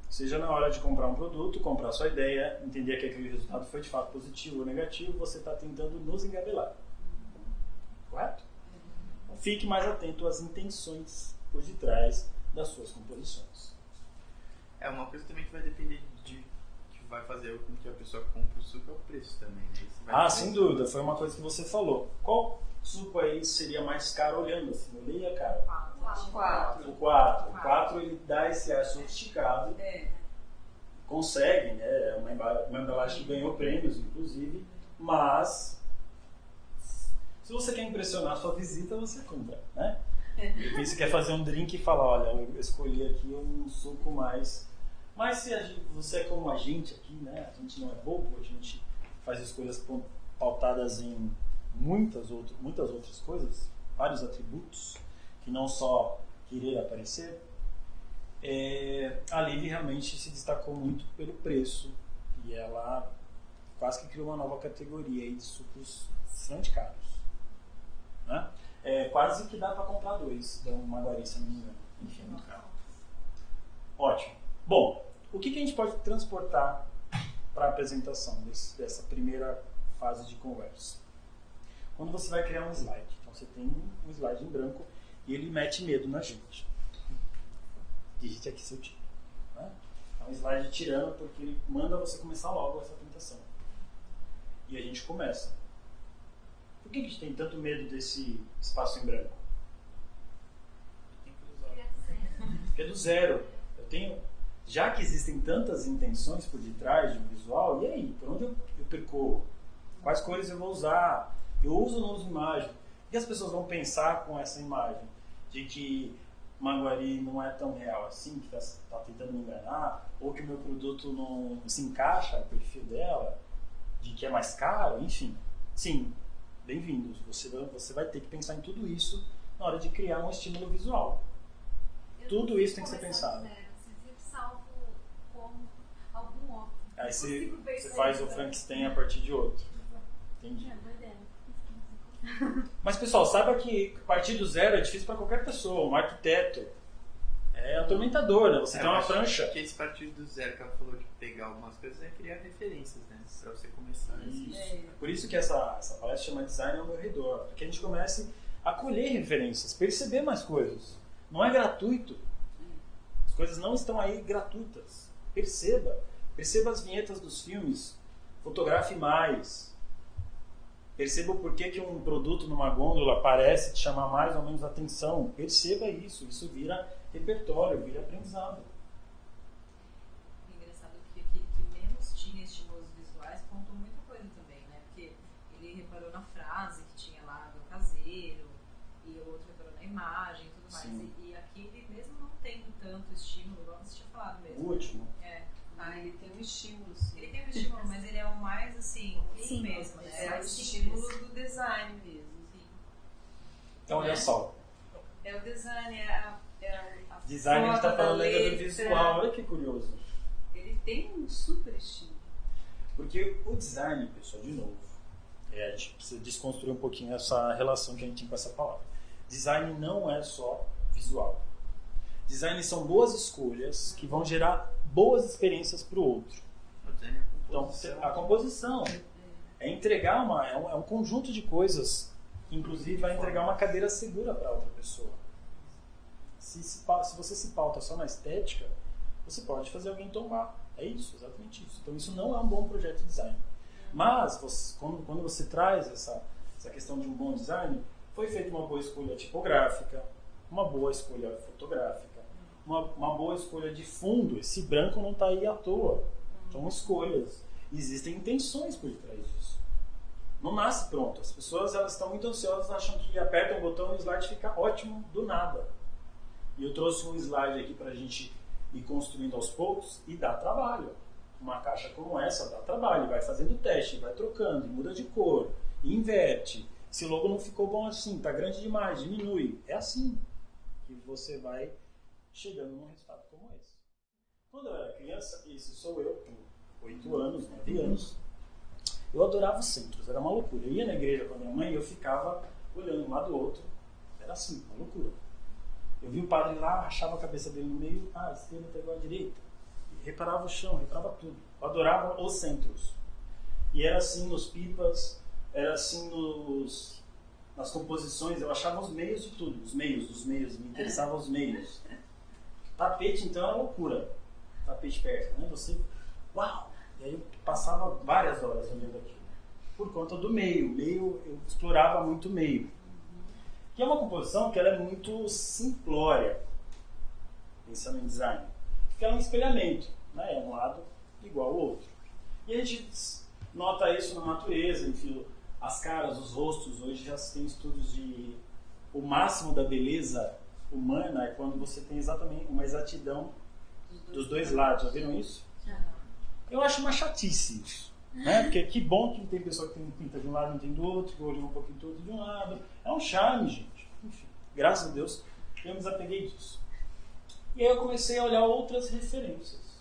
[SPEAKER 1] Seja na hora de comprar um produto, comprar sua ideia, entender que aquele resultado foi de fato positivo ou negativo, você está tentando nos engabelar. Correto? Então, fique mais atento às intenções por detrás das suas composições.
[SPEAKER 4] Uma coisa também que vai depender que vai fazer com que a pessoa compre o suco é o preço também. Né?
[SPEAKER 1] Sem dúvida, foi uma coisa que você falou. Qual suco aí seria mais caro olhando assim? Olhei a cara.
[SPEAKER 6] 4.
[SPEAKER 1] O 4. O 4 ele dá esse ar sofisticado. Consegue, né? É uma embalagem que ganhou prêmios, inclusive. Mas, se você quer impressionar a sua visita, você compra, né? E você quer fazer um drink e fala, olha, eu escolhi aqui um suco mais... Mas se você é como a gente aqui, né? A gente não é bobo, a gente faz escolhas pautadas em muitas outras coisas, vários atributos, que não só querer aparecer. A Lili realmente se destacou muito pelo preço e ela quase que criou uma nova categoria aí de sucos bastante caros, né? Quase que dá para comprar 2 da Maguari, se não me engano. Enfim, muito caro. Ótimo. Bom, o que a gente pode transportar para a apresentação dessa primeira fase de conversa? Quando você vai criar um slide, então você tem um slide em branco e ele mete medo na gente. Digite aqui seu título. Né? É um slide tirando porque ele manda você começar logo essa apresentação. E a gente começa. Por que a gente tem tanto medo desse espaço em branco? Porque é do zero. Já que existem tantas intenções por detrás de um visual, e aí? Por onde eu percorro? Quais cores eu vou usar? Eu uso ou não uso imagem? O que as pessoas vão pensar com essa imagem? De que Maguari não é tão real assim, que está tentando me enganar, ou que o meu produto não se encaixa no perfil dela, de que é mais caro, enfim. Sim, bem-vindos. Você vai ter que pensar em tudo isso na hora de criar um estímulo visual. Tudo isso tem que ser pensado.
[SPEAKER 2] Salvo como algum outro.
[SPEAKER 1] Aí você faz o Frankenstein a partir de outro. Entendi. Mas pessoal, saiba que partir do zero é difícil para qualquer pessoa. Um arquiteto é atormentador, né? Você tem uma prancha.
[SPEAKER 4] Que esse partir do zero que ela falou de pegar algumas coisas é criar referências, né? Pra você começar.
[SPEAKER 1] Isso. Por isso que essa palestra chama Design ao meu redor. Para que a gente comece a colher referências, perceber mais coisas. Não é gratuito. As coisas não estão aí gratuitas. Perceba. Perceba as vinhetas dos filmes. Fotografe mais. Perceba o porquê que um produto numa gôndola parece te chamar mais ou menos atenção. Perceba isso. Isso vira repertório, vira aprendizado.
[SPEAKER 5] Engraçado que menos tinha estímulos visuais contou muita coisa também, né? Porque ele reparou na frase que tinha lá do caseiro, e o outro reparou na imagem e tudo mais. E aqui ele mesmo não tem tanto estímulo, igual você tinha falado mesmo.
[SPEAKER 1] O último.
[SPEAKER 7] Ele tem um estímulo, sim.
[SPEAKER 5] Ele tem um estímulo, mas ele é o mais assim,
[SPEAKER 6] Sim.
[SPEAKER 5] mesmo, né?
[SPEAKER 7] É o
[SPEAKER 5] mais
[SPEAKER 7] estímulo
[SPEAKER 5] simples.
[SPEAKER 7] do design mesmo.
[SPEAKER 5] Sim.
[SPEAKER 1] Então, olha só.
[SPEAKER 7] É o design, é a
[SPEAKER 1] Design, a gente está
[SPEAKER 7] foto da
[SPEAKER 1] falando ainda do
[SPEAKER 7] letra.
[SPEAKER 1] visual. Olha que curioso.
[SPEAKER 7] Ele tem um super estímulo.
[SPEAKER 1] Porque o design, pessoal, de novo, a gente precisa desconstruir um pouquinho essa relação que a gente tem com essa palavra. Design não é só visual. Design são boas escolhas que vão gerar boas experiências para o outro. Então, a composição é entregar é um conjunto de coisas que, inclusive, vai entregar uma cadeira segura para outra pessoa. Se você se pauta só na estética, você pode fazer alguém tombar. É isso, exatamente isso. Então, isso não é um bom projeto de design. Mas, quando você traz essa questão de um bom design, foi feita uma boa escolha tipográfica, uma boa escolha fotográfica, uma boa escolha de fundo. Esse branco não está aí à toa. São escolhas. Existem intenções por trás disso. Não nasce pronto. As pessoas elas estão muito ansiosas, acham que apertam o botão e o slide fica ótimo do nada. E eu trouxe um slide aqui para a gente ir construindo aos poucos e dá trabalho. Uma caixa como essa dá trabalho. Vai fazendo teste, vai trocando, muda de cor, inverte. Se o logo não ficou bom assim, está grande demais, diminui. É assim que você vai chegando num resultado como esse. Quando eu era criança, esse sou eu, com 8 anos, 9 anos, eu adorava os centros, era uma loucura. Eu ia na igreja com a minha mãe e eu ficava olhando um lado do outro, era assim, uma loucura. Eu vi o padre lá, rachava a cabeça dele no meio, a esquerda está igual à direita. E reparava o chão, reparava tudo. Eu adorava os centros. E era assim nos pipas, era assim nas composições, eu achava os meios de tudo, os meios, me interessavam os meios. Tapete, então, era loucura. Tapete persa, né? Você, uau! E aí eu passava várias horas olhando aquilo. Por conta do meio, eu explorava muito o meio. Que é uma composição que ela é muito simplória, pensando em design. Porque ela é um espelhamento, né? É um lado igual ao outro. E a gente nota isso na natureza, enfim, as caras, os rostos. Hoje já se tem estudos de o máximo da beleza humana é quando você tem exatamente uma exatidão dos dois lados. Já viram isso? Eu acho uma chatice isso. Né? Porque que bom que tem pessoa que tem pinta de um lado e não tem do outro, que olha um pouquinho todo de um lado. É um charme, gente. Enfim, graças a Deus, eu me desapeguei disso. E aí eu comecei a olhar outras referências.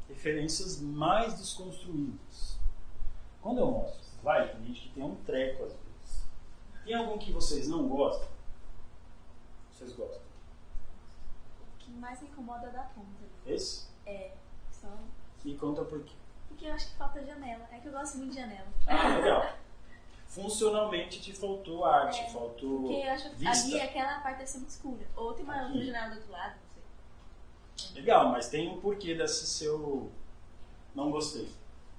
[SPEAKER 1] Referências mais desconstruídas. Quando eu mostro slide, tem gente que tem um treco às vezes. Tem algum que vocês não gostam? Vocês gostam?
[SPEAKER 6] O que mais me incomoda é da ponta.
[SPEAKER 1] Esse?
[SPEAKER 6] É, só...
[SPEAKER 1] E conta por quê.
[SPEAKER 6] Porque eu acho que falta janela. É que eu gosto muito de janela.
[SPEAKER 1] Ah, legal. Funcionalmente te faltou arte, faltou
[SPEAKER 6] Porque eu acho que
[SPEAKER 1] vista.
[SPEAKER 6] ali aquela parte deve ser muito escura. Ou tem uma
[SPEAKER 1] Aqui.
[SPEAKER 6] outra janela do outro lado, não sei.
[SPEAKER 1] Legal, mas tem um porquê desse seu não gostei.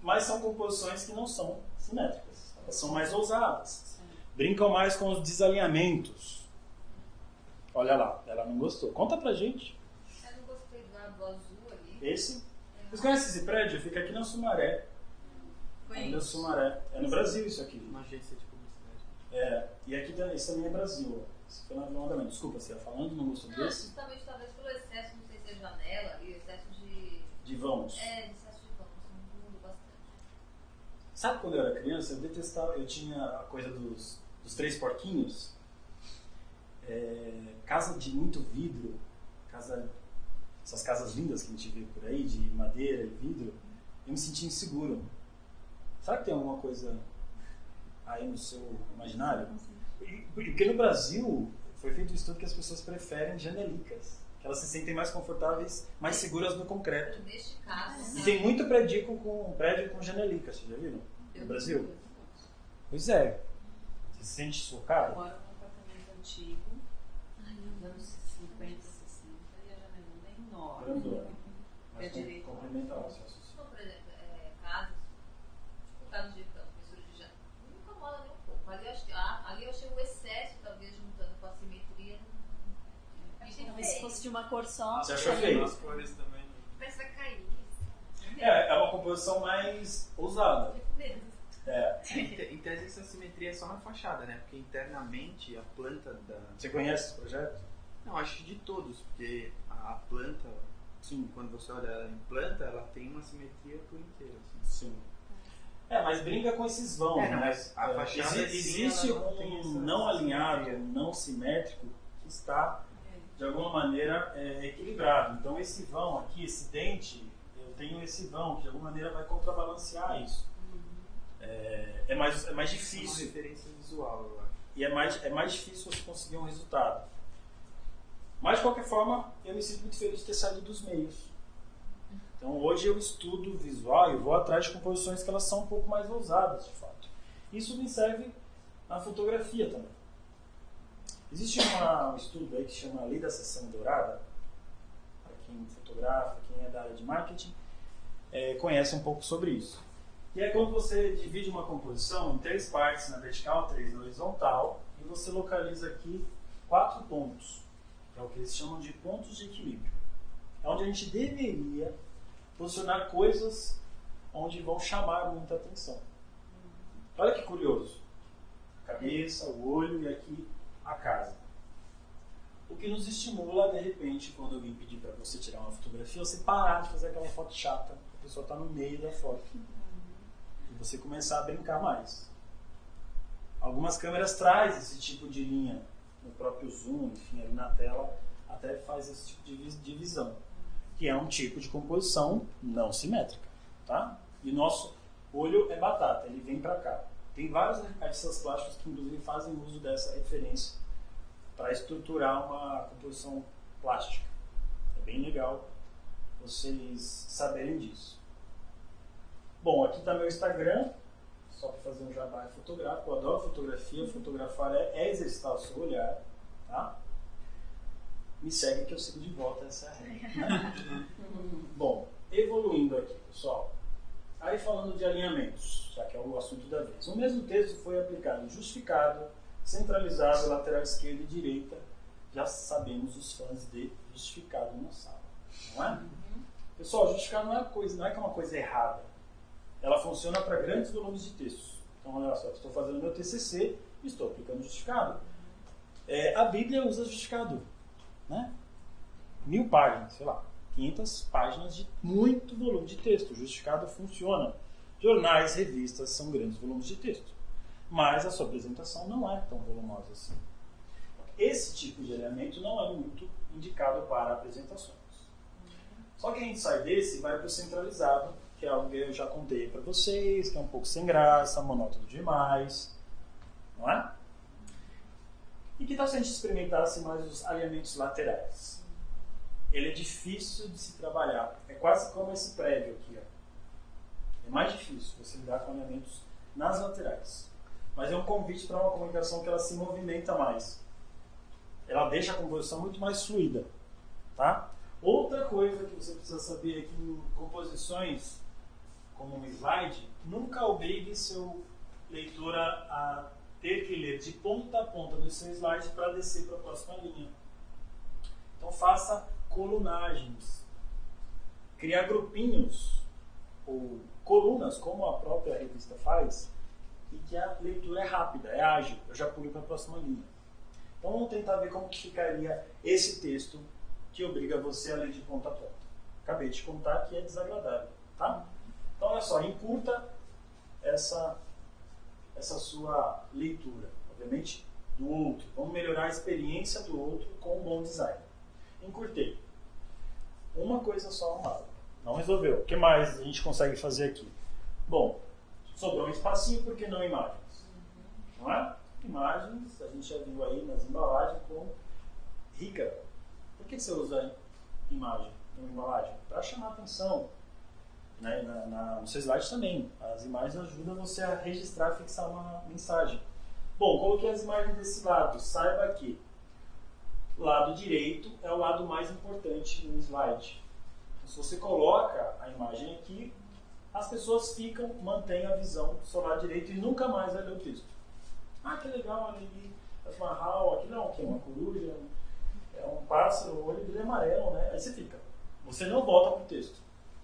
[SPEAKER 1] Mas são composições que não são simétricas. Elas são mais ousadas. Brincam mais com os desalinhamentos. Olha lá, ela não gostou. Conta pra gente.
[SPEAKER 5] Eu não gostei do azul ali.
[SPEAKER 1] Esse? Vocês conhecem esse prédio? Fica aqui na Sumaré.
[SPEAKER 5] Conheço.
[SPEAKER 1] Na Sumaré. É no Brasil isso aqui.
[SPEAKER 4] Uma agência de publicidade.
[SPEAKER 1] É. E aqui isso também é Brasil. Isso foi na Vila Madalena. Desculpa, você ia falando, não gostou
[SPEAKER 5] Não,
[SPEAKER 1] desse?
[SPEAKER 5] justamente talvez pelo excesso, não sei se é janela e excesso de...
[SPEAKER 1] De vãos.
[SPEAKER 5] É, excesso de vamos, não muda bastante.
[SPEAKER 1] Sabe quando eu era criança, eu detestava, eu tinha a coisa dos 3 porquinhos. Casa de muito vidro, essas casas lindas que a gente vê por aí, de madeira e vidro, eu me sentia inseguro. Será que tem alguma coisa aí no seu imaginário? Porque no Brasil foi feito um estudo que as pessoas preferem janelicas, elas se sentem mais confortáveis, mais seguras no concreto.
[SPEAKER 5] Neste caso,
[SPEAKER 1] E tem muito prédio com janelica, vocês já viram? No Brasil? Pois é. Você se sente
[SPEAKER 7] Eu
[SPEAKER 1] sufocado?
[SPEAKER 7] moro num apartamento antigo, dos anos 50, 60, e a janela é enorme.
[SPEAKER 1] Grandona.
[SPEAKER 7] É
[SPEAKER 1] Mas
[SPEAKER 7] direito.
[SPEAKER 1] complementar o seu raciocínio.
[SPEAKER 5] Então, por exemplo, casas, tipo casas de campo, mistura de janela, não incomoda nem um pouco. Ali eu achei o excesso, talvez, juntando com a simetria. Achei
[SPEAKER 6] Talvez se
[SPEAKER 5] feio.
[SPEAKER 6] fosse de uma cor só.
[SPEAKER 1] Você achou feio?
[SPEAKER 3] As cores também.
[SPEAKER 2] Parece que vai cair.
[SPEAKER 1] É uma composição mais ousada.
[SPEAKER 2] Fiquei com medo.
[SPEAKER 1] É.
[SPEAKER 4] Em tese, essa simetria é só na fachada, né? Porque internamente a planta da.
[SPEAKER 1] Você conhece esse projeto?
[SPEAKER 4] Não, acho que de todos, porque a planta,
[SPEAKER 1] Sim.
[SPEAKER 4] quando você olha ela em planta, ela tem uma simetria por inteiro. Assim.
[SPEAKER 1] Sim. Mas brinca com esses vãos,
[SPEAKER 4] É, não,
[SPEAKER 1] né?
[SPEAKER 4] mas a fachada,
[SPEAKER 1] existe
[SPEAKER 4] ela não tem essa
[SPEAKER 1] não alinhado,
[SPEAKER 4] simetria.
[SPEAKER 1] não simétrico, que está, de alguma maneira, equilibrado. Então, esse vão aqui, esse dente, eu tenho esse vão, que de alguma maneira vai contrabalancear isso. É mais
[SPEAKER 4] Isso é uma
[SPEAKER 1] difícil.
[SPEAKER 4] referência visual, eu acho.
[SPEAKER 1] E é mais difícil você conseguir um resultado. Mas, de qualquer forma, eu me sinto muito feliz de ter saído dos meios. Então, hoje eu estudo visual e vou atrás de composições que elas são um pouco mais ousadas, de fato. Isso me serve na fotografia também. Existe um estudo aí que se chama a Lei da Seção Dourada, para quem fotografa, quem é da área de marketing, conhece um pouco sobre isso. E é quando você divide uma composição em 3 partes na vertical, 3 na horizontal, e você localiza aqui 4 pontos, que é o que eles chamam de pontos de equilíbrio. É onde a gente deveria posicionar coisas onde vão chamar muita atenção. Olha que curioso. A cabeça, o olho e aqui a casa. O que nos estimula, de repente, quando alguém pedir para você tirar uma fotografia, você parar de fazer aquela foto chata, a pessoa está no meio da foto. E você começar a brincar mais. Algumas câmeras trazem esse tipo de linha no próprio zoom, enfim, ali na tela, até faz esse tipo de divisão, que é um tipo de composição não simétrica, tá? E o nosso olho é batata, ele vem para cá. Tem vários artistas plásticos que inclusive fazem uso dessa referência para estruturar uma composição plástica. É bem legal vocês saberem disso. Bom, aqui está meu Instagram, só para fazer um jabá fotográfico. Eu adoro fotografia, fotografar é exercitar o seu olhar, tá? Me segue que eu sigo de volta, essa é a regra, né? Bom, evoluindo aqui, pessoal. Aí falando de alinhamentos, já que é o assunto da vez. O mesmo texto foi aplicado justificado, centralizado, lateral esquerda e direita. Já sabemos os fãs de justificado na sala, não é? Pessoal, justificado não é que é uma coisa errada. Ela funciona para grandes volumes de textos. Então, olha só, estou fazendo meu TCC e estou aplicando justificado. A Bíblia usa justificado, né? 1000 páginas, sei lá, 500 páginas de muito volume de texto. O justificado funciona. Jornais, revistas são grandes volumes de texto. Mas a sua apresentação não é tão volumosa assim. Esse tipo de elemento não é muito indicado para apresentações. Só que a gente sai desse e vai para o centralizado, que é algo que eu já contei para vocês, que é um pouco sem graça, monótono demais, não é? E que tal se a gente experimentasse mais os alinhamentos laterais? Ele é difícil de se trabalhar, é quase como esse prédio aqui, ó. É mais difícil você lidar com alinhamentos nas laterais. Mas é um convite para uma comunicação que ela se movimenta mais. Ela deixa a composição muito mais fluida, tá? Outra coisa que você precisa saber é que em composições como um slide, nunca obrigue seu leitor a ter que ler de ponta a ponta no seu slide para descer para a próxima linha. Então faça colunagens. Criar grupinhos ou colunas, como a própria revista faz, e que a leitura é rápida, é ágil. Eu já pulo para a próxima linha. Então vamos tentar ver como que ficaria esse texto que obriga você a ler de ponta a ponta. Acabei de contar que é desagradável, tá? Então olha só, encurta essa sua leitura, obviamente, do outro. Vamos melhorar a experiência do outro com um bom design. Encurtei. Uma coisa só arrumada. Não resolveu. O que mais a gente consegue fazer aqui? Bom, sobrou um espacinho, por que não imagens? Não é? Imagens, a gente já viu aí nas embalagens com rica Por que você usa imagem na embalagem? Para chamar atenção. Né? No seu slide também. As imagens ajudam você a registrar, fixar uma mensagem. Bom, coloquei as imagens desse lado. Saiba que o lado direito é o lado mais importante no slide. Então, se você coloca a imagem aqui, as pessoas mantêm a visão do seu lado direito e nunca mais vai ler o texto. Ah, que legal, olha ali, Taj Mahal, aqui não, que é uma coruja, é um pássaro, o olho dele é amarelo, né? Aí você fica. Você não volta para o texto.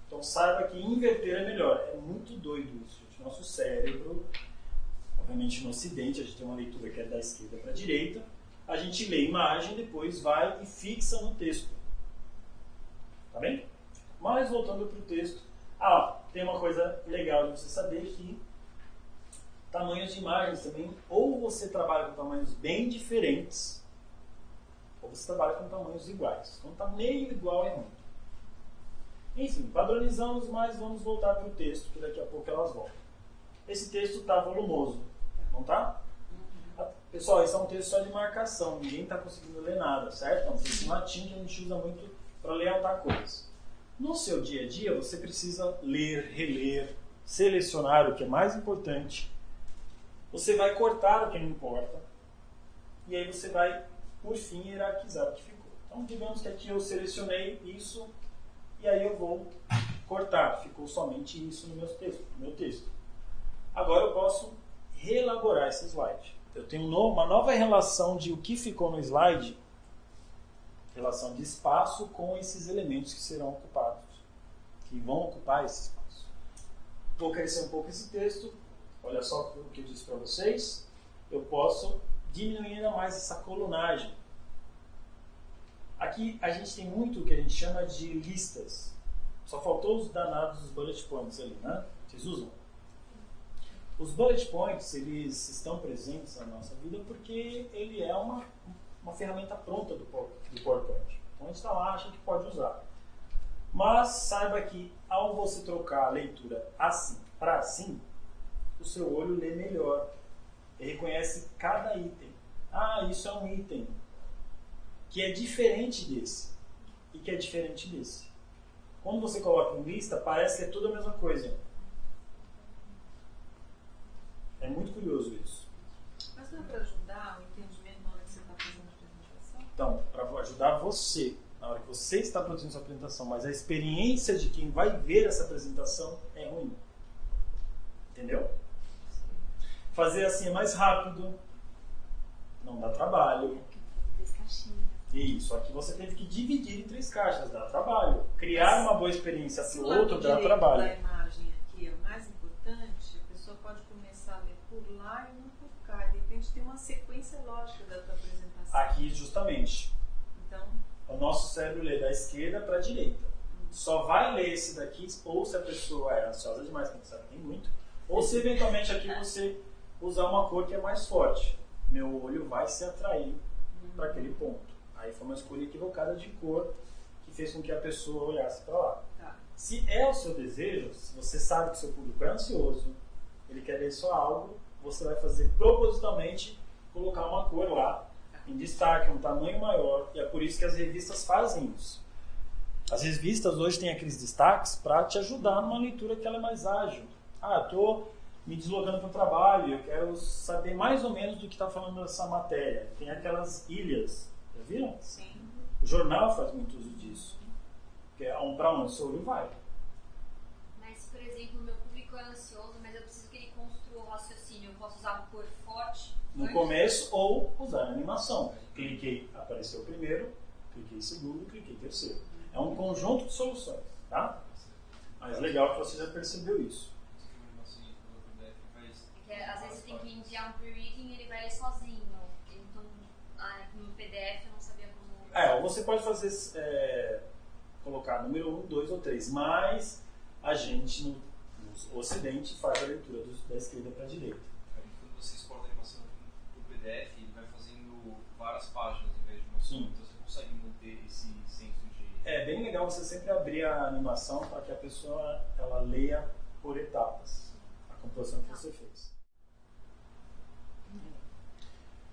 [SPEAKER 1] Então saiba que inverter é melhor. É muito doido isso, gente. Nosso cérebro, obviamente no Ocidente, a gente tem uma leitura que é da esquerda para a direita, a gente lê a imagem, depois vai e fixa no texto. Tá bem? Mas voltando para o texto, tem uma coisa legal de você saber que tamanhos de imagens também, ou você trabalha com tamanhos bem diferentes, ou você trabalha com tamanhos iguais. Quando está meio igual é muito. Enfim, padronizamos, mas vamos voltar para o texto, que daqui a pouco elas voltam. Esse texto está volumoso, não está? Pessoal, esse é um texto só de marcação, ninguém está conseguindo ler nada, certo? É um texto em latim que a gente usa muito para lealtar coisas. No seu dia a dia, você precisa ler, reler, selecionar o que é mais importante. Você vai cortar o que não importa. E aí você vai, por fim, hierarquizar o que ficou. Então, digamos que aqui eu selecionei isso, e aí eu vou cortar. Ficou somente isso no meu texto. Agora eu posso reelaborar esse slide. Eu tenho uma nova relação de o que ficou no slide, relação de espaço com esses elementos que serão ocupados, que vão ocupar esse espaço. Vou crescer um pouco esse texto. Olha só o que eu disse para vocês. Eu posso diminuir ainda mais essa colunagem. Aqui a gente tem muito o que a gente chama de listas. Só faltou os danados dos bullet points ali, né? Vocês usam? Os bullet points, eles estão presentes na nossa vida porque ele é uma ferramenta pronta do PowerPoint. Então a gente está lá, acha que pode usar. Mas saiba que ao você trocar a leitura assim para assim, o seu olho lê melhor. Ele reconhece cada item. Isso é um item que é diferente desse e que é diferente desse. Quando você coloca em lista, parece que é tudo a mesma coisa. É muito curioso isso.
[SPEAKER 5] Mas não é para ajudar o entendimento na hora que você está fazendo a apresentação?
[SPEAKER 1] Então, para ajudar você, na hora que você está produzindo sua apresentação, mas a experiência de quem vai ver essa apresentação é ruim. Entendeu? Fazer assim é mais rápido, não dá trabalho. Isso, aqui você teve que dividir em 3 caixas, dá trabalho. Criar uma boa experiência para o outro dá trabalho.
[SPEAKER 5] A imagem aqui é o mais importante, a pessoa pode começar a ler por lá e não por cá. De repente tem uma sequência lógica da tua apresentação.
[SPEAKER 1] Aqui, justamente.
[SPEAKER 5] Então,
[SPEAKER 1] o nosso cérebro lê da esquerda para a direita. Só vai ler esse daqui, ou se a pessoa é ansiosa demais, que sabe, tem muito, ou se eventualmente aqui você usar uma cor que é mais forte. Meu olho vai se atrair para aquele ponto. Aí foi uma escolha equivocada de cor que fez com que a pessoa olhasse para lá.
[SPEAKER 5] tá.
[SPEAKER 1] Se é o seu desejo, se você sabe que seu público é ansioso, ele quer ler só algo, você vai fazer propositalmente colocar uma cor lá, em destaque, um tamanho maior, e é por isso que as revistas fazem isso. As revistas hoje têm aqueles destaques para te ajudar numa leitura que ela é mais ágil. Estou me deslocando para o trabalho, eu quero saber mais ou menos do que está falando essa matéria. Tem aquelas ilhas, já viram?
[SPEAKER 5] Sim.
[SPEAKER 1] O jornal faz muito uso disso. Que é para onde o seu olho vai.
[SPEAKER 2] Mas, por exemplo, meu público é ansioso, mas eu preciso que ele construa o raciocínio. Eu posso usar uma cor forte?
[SPEAKER 1] No começo, ou usar a animação. Cliquei, apareceu primeiro, cliquei segundo, cliquei terceiro. É um conjunto de soluções, tá? Mas legal que você já percebeu isso.
[SPEAKER 2] Porque às vezes você tem que enviar um pre-reading e ele vai ler sozinho. Então, no PDF eu não sabia como...
[SPEAKER 1] Ou você pode fazer, colocar número 1, 2 ou 3, mas a gente no Ocidente faz a leitura da esquerda para a direita.
[SPEAKER 3] Quando você exporta a animação para o PDF, ele vai fazendo várias páginas em vez de uma só. Então você consegue manter esse senso de...
[SPEAKER 1] É bem legal você sempre abrir a animação para que a pessoa ela leia por etapas a composição que você fez.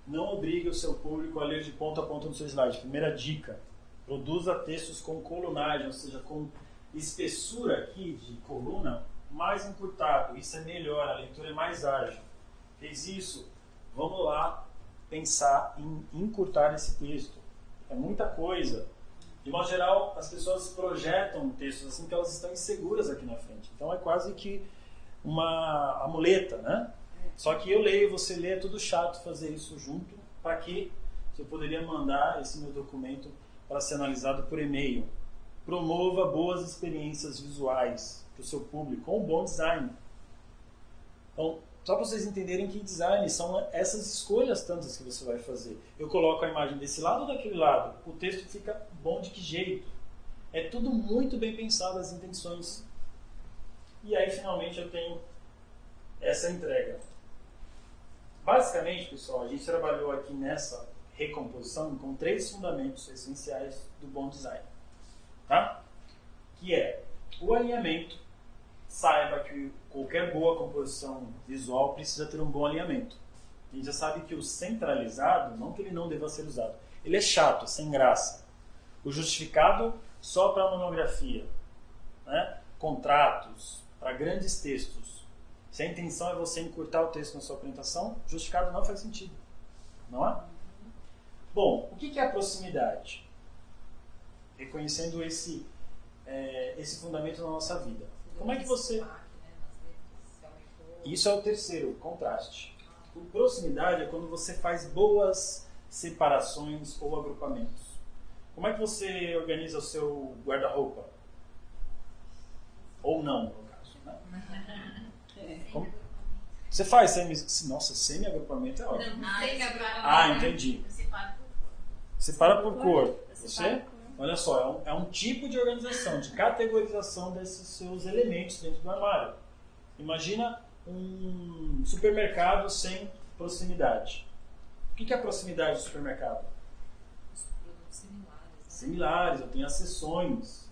[SPEAKER 1] Não obrigue o seu público a ler de ponta a ponta no seu slide. Primeira dica. Produza textos com colunagem, ou seja, com espessura aqui de coluna mais encurtado. Isso é melhor, a leitura é mais ágil. Fez isso? Vamos lá pensar em encurtar esse texto. É muita coisa. De modo geral, as pessoas projetam textos assim que elas estão inseguras aqui na frente. Então é quase que uma amuleta, né? Só que eu leio, você lê, é tudo chato fazer isso junto. Para que eu poderia mandar esse meu documento para ser analisado por e-mail. Promova boas experiências visuais para o seu público, com um bom design. Então, só para vocês entenderem que design são essas escolhas tantas que você vai fazer. Eu coloco a imagem desse lado ou daquele lado? O texto fica bom de que jeito? É tudo muito bem pensado, as intenções. E aí, finalmente, eu tenho essa entrega. Basicamente, pessoal, a gente trabalhou aqui nessa recomposição com 3 fundamentos essenciais do bom design. Tá? Que é o alinhamento. Saiba que qualquer boa composição visual precisa ter um bom alinhamento. A gente já sabe que o centralizado, não que ele não deva ser usado, ele é chato, sem graça. O justificado só para monografia, né? Contratos, para grandes textos. Se a intenção é você encurtar o texto na sua apresentação, justificado não faz sentido. Não é? Bom, o que é a proximidade? Reconhecendo esse fundamento na nossa vida. Como é que você... Isso é o terceiro, contraste. O proximidade é quando você faz boas separações ou agrupamentos. Como é que você organiza o seu guarda-roupa? Ou não, no caso. Né? Como? Você faz semi-agrupamento é ótimo. Ah, entendi. Separa por cor. Você? Olha só, é um tipo de organização, de categorização desses seus elementos dentro do armário. Imagina um supermercado sem proximidade. O que é a proximidade do supermercado?
[SPEAKER 5] Os produtos similares.
[SPEAKER 1] Similares, eu tenho as seções.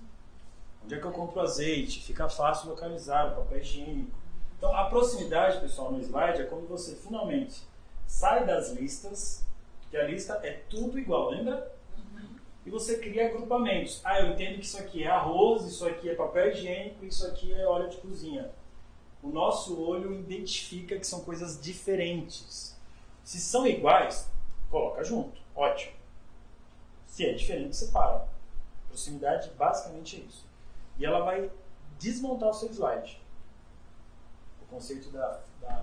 [SPEAKER 1] Onde é que eu compro azeite? Fica fácil localizar, o papel higiênico. Então, a proximidade, pessoal, no slide é quando você finalmente sai das listas, que a lista é tudo igual, lembra? E você cria agrupamentos. Ah, eu entendo que isso aqui é arroz, isso aqui é papel higiênico, isso aqui é óleo de cozinha. O nosso olho identifica que são coisas diferentes. Se são iguais, coloca junto. Ótimo. Se é diferente, separa. Proximidade basicamente é isso. E ela vai desmontar o seu slide. O conceito da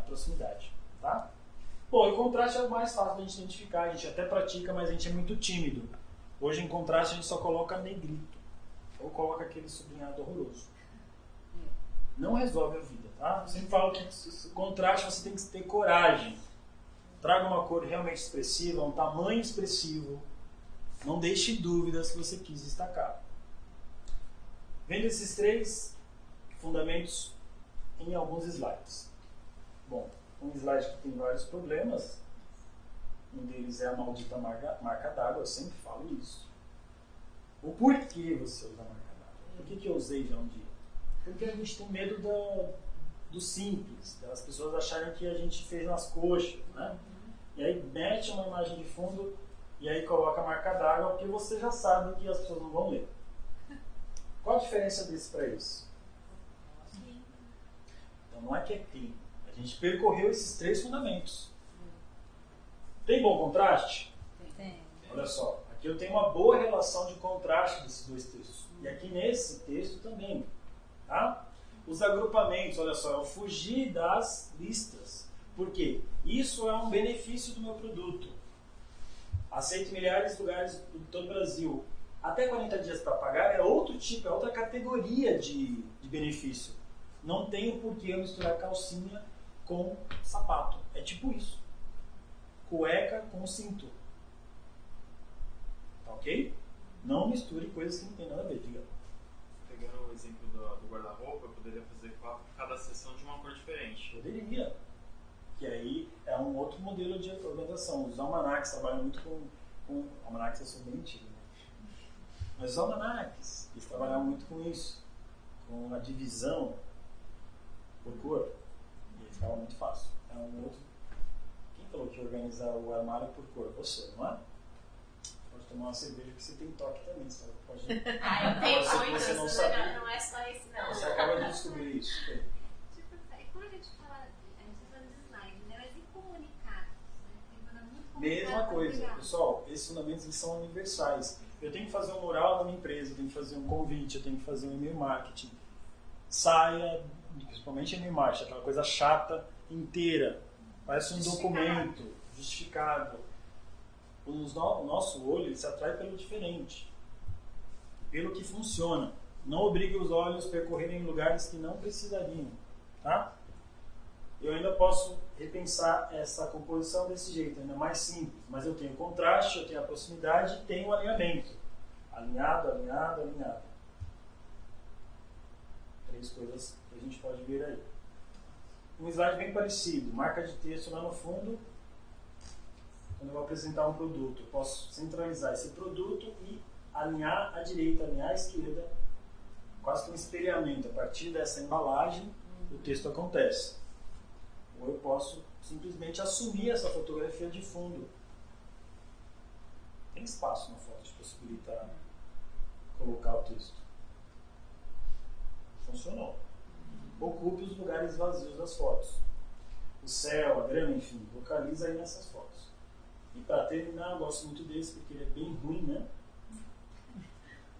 [SPEAKER 1] proximidade. Tá? Bom, e contraste é o mais fácil da gente identificar. A gente até pratica, mas a gente é muito tímido. Hoje, em contraste, a gente só coloca negrito. Ou coloca aquele sublinhado horroroso. Não resolve a vida, tá? Eu sempre falo que contraste você tem que ter coragem. Traga uma cor realmente expressiva, um tamanho expressivo. Não deixe dúvidas que você quis destacar. Vendo esses 3 fundamentos em alguns slides. Bom, um slide que tem vários problemas. Um deles é a maldita marca d'água, eu sempre falo isso. O porquê você usa a marca d'água? Por que eu usei já um dia? Porque a gente tem medo do simples, das pessoas acharem que a gente fez nas coxas, né? E aí mete uma imagem de fundo e aí coloca a marca d'água, porque você já sabe que as pessoas não vão ler. Qual a diferença desse para isso? Então não é que é clean. A gente percorreu esses 3 fundamentos. Tem bom contraste?
[SPEAKER 5] Tem.
[SPEAKER 1] Olha só, aqui eu tenho uma boa relação de contraste desses 2 textos. E aqui nesse texto também. Tá? Os agrupamentos, olha só, eu fugi das listas. Por quê? Isso é um benefício do meu produto. Aceito em milhares de lugares de todo o Brasil. Até 40 dias para pagar é outro tipo, é outra categoria de benefício. Não tenho por que eu misturar calcinha com sapato. É tipo isso. Cueca com cinto. Tá ok? Não misture coisas que não tem nada a ver, diga.
[SPEAKER 4] Pegando o exemplo do guarda-roupa, eu poderia fazer cada seção de uma cor diferente.
[SPEAKER 1] Poderia. Que aí é um outro modelo de organização. Os almanacs trabalham muito com almanacs, eu sou bem antigo, né? Mas os almanacs, eles trabalham muito com isso. Com a divisão por cor. E aí ficava muito fácil. É um outro... Quem falou que organizar o armário por cor? Você, não é? Pode tomar uma cerveja que você tem toque também. Você pode...
[SPEAKER 6] Ah, eu tenho
[SPEAKER 1] Você
[SPEAKER 6] muitos,
[SPEAKER 1] não sabia.
[SPEAKER 6] não é só esse não.
[SPEAKER 1] Você acaba de descobrir isso.
[SPEAKER 2] Tipo, quando a gente fala de slide, né? Mas e comunicar? Né? Tem que mandar muito comunicado
[SPEAKER 1] Mesma
[SPEAKER 2] pra
[SPEAKER 1] coisa.
[SPEAKER 2] pegar.
[SPEAKER 1] Pessoal, esses fundamentos eles são universais. Eu tenho que fazer um mural na minha empresa, eu tenho que fazer um convite, eu tenho que fazer um e-mail marketing. Saia, principalmente e-mail marketing, aquela coisa chata, inteira. Parece um documento justificado. O nosso olho ele se atrai pelo diferente, pelo que funciona. Não obrigue os olhos a percorrerem lugares que não precisariam. Tá? Eu ainda posso repensar essa composição desse jeito, ainda mais simples. Mas eu tenho contraste, eu tenho a proximidade e tenho o alinhamento. Alinhado, alinhado, alinhado. 3 coisas que a gente pode ver aí. Um slide bem parecido, marca de texto lá no fundo. Quando eu vou apresentar um produto, eu posso centralizar esse produto e alinhar à direita, alinhar à esquerda, quase que um espelhamento. A partir dessa embalagem, o texto acontece. Ou eu posso simplesmente assumir essa fotografia de fundo. Tem espaço na foto de possibilitar colocar o texto. Funcionou. Ocupe os lugares vazios das fotos. O céu, a grama, enfim, localiza aí nessas fotos. E para terminar, eu gosto muito desse porque ele é bem ruim, né?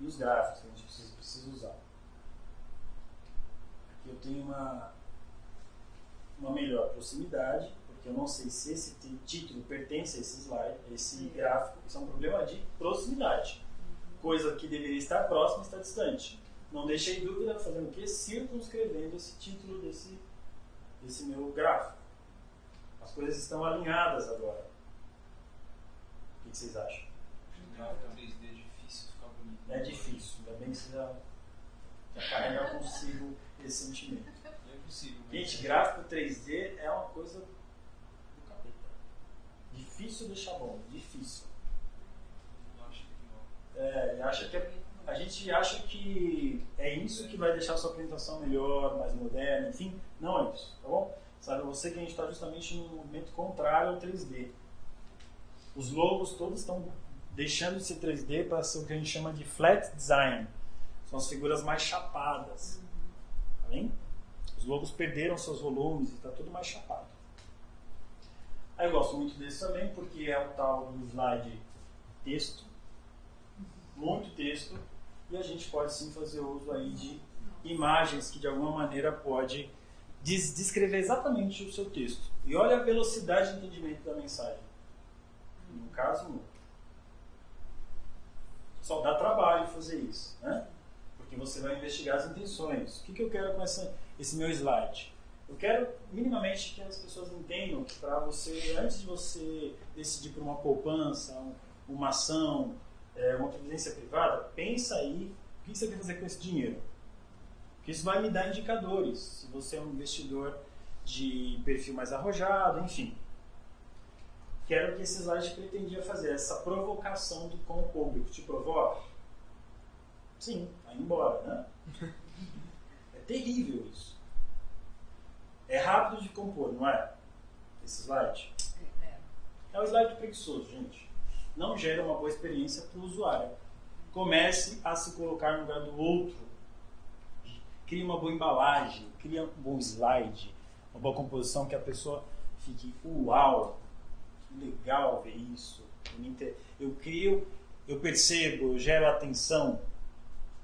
[SPEAKER 1] E os gráficos que a gente precisa usar. Aqui eu tenho uma melhor proximidade, porque eu não sei se esse título pertence a esse slide, a esse gráfico. Isso é um problema de proximidade. Coisa que deveria estar próxima está distante. Não deixei dúvida fazendo o quê? Circunscrevendo esse título desse meu gráfico. As coisas estão alinhadas agora. O que vocês acham?
[SPEAKER 3] Gráfico 3D é difícil ficar bonito.
[SPEAKER 1] É difícil, ainda bem que você já carrega consigo esse sentimento.
[SPEAKER 3] Não é possível.
[SPEAKER 1] Gente, gráfico 3D é uma coisa do capeta. Difícil deixar bom, difícil.
[SPEAKER 3] Não acho que não.
[SPEAKER 1] A gente acha que é isso que vai deixar a sua apresentação melhor, mais moderna, enfim. Não é isso, tá bom? Sabe você que a gente está justamente no movimento contrário ao 3D. Os logos todos estão deixando de ser 3D para ser o que a gente chama de flat design. São as figuras mais chapadas. Tá bem? Os logos perderam seus volumes e está tudo mais chapado. Aí eu gosto muito desse também porque é o tal do slide texto. Muito texto. E a gente pode sim fazer uso aí de imagens que de alguma maneira pode descrever exatamente o seu texto. E olha a velocidade de entendimento da mensagem. No caso, não. Só dá trabalho fazer isso, né? Porque você vai investigar as intenções. O que eu quero com esse meu slide? Eu quero minimamente que as pessoas entendam que para você, antes de você decidir por uma poupança, uma ação, uma previdência privada, pensa aí o que você quer fazer com esse dinheiro. Porque isso vai me dar indicadores. Se você é um investidor de perfil mais arrojado, enfim. Quero que esse slide pretendia fazer essa provocação com o público. Te provoca? Sim, vai embora, né? É terrível isso. É rápido de compor, não é? Esse slide. É um slide preguiçoso, gente. Não gera uma boa experiência para o usuário. Comece a se colocar no lugar do outro. Crie uma boa embalagem, crie um bom slide, uma boa composição que a pessoa fique, uau, que legal ver isso. Eu crio, eu percebo, eu gero atenção.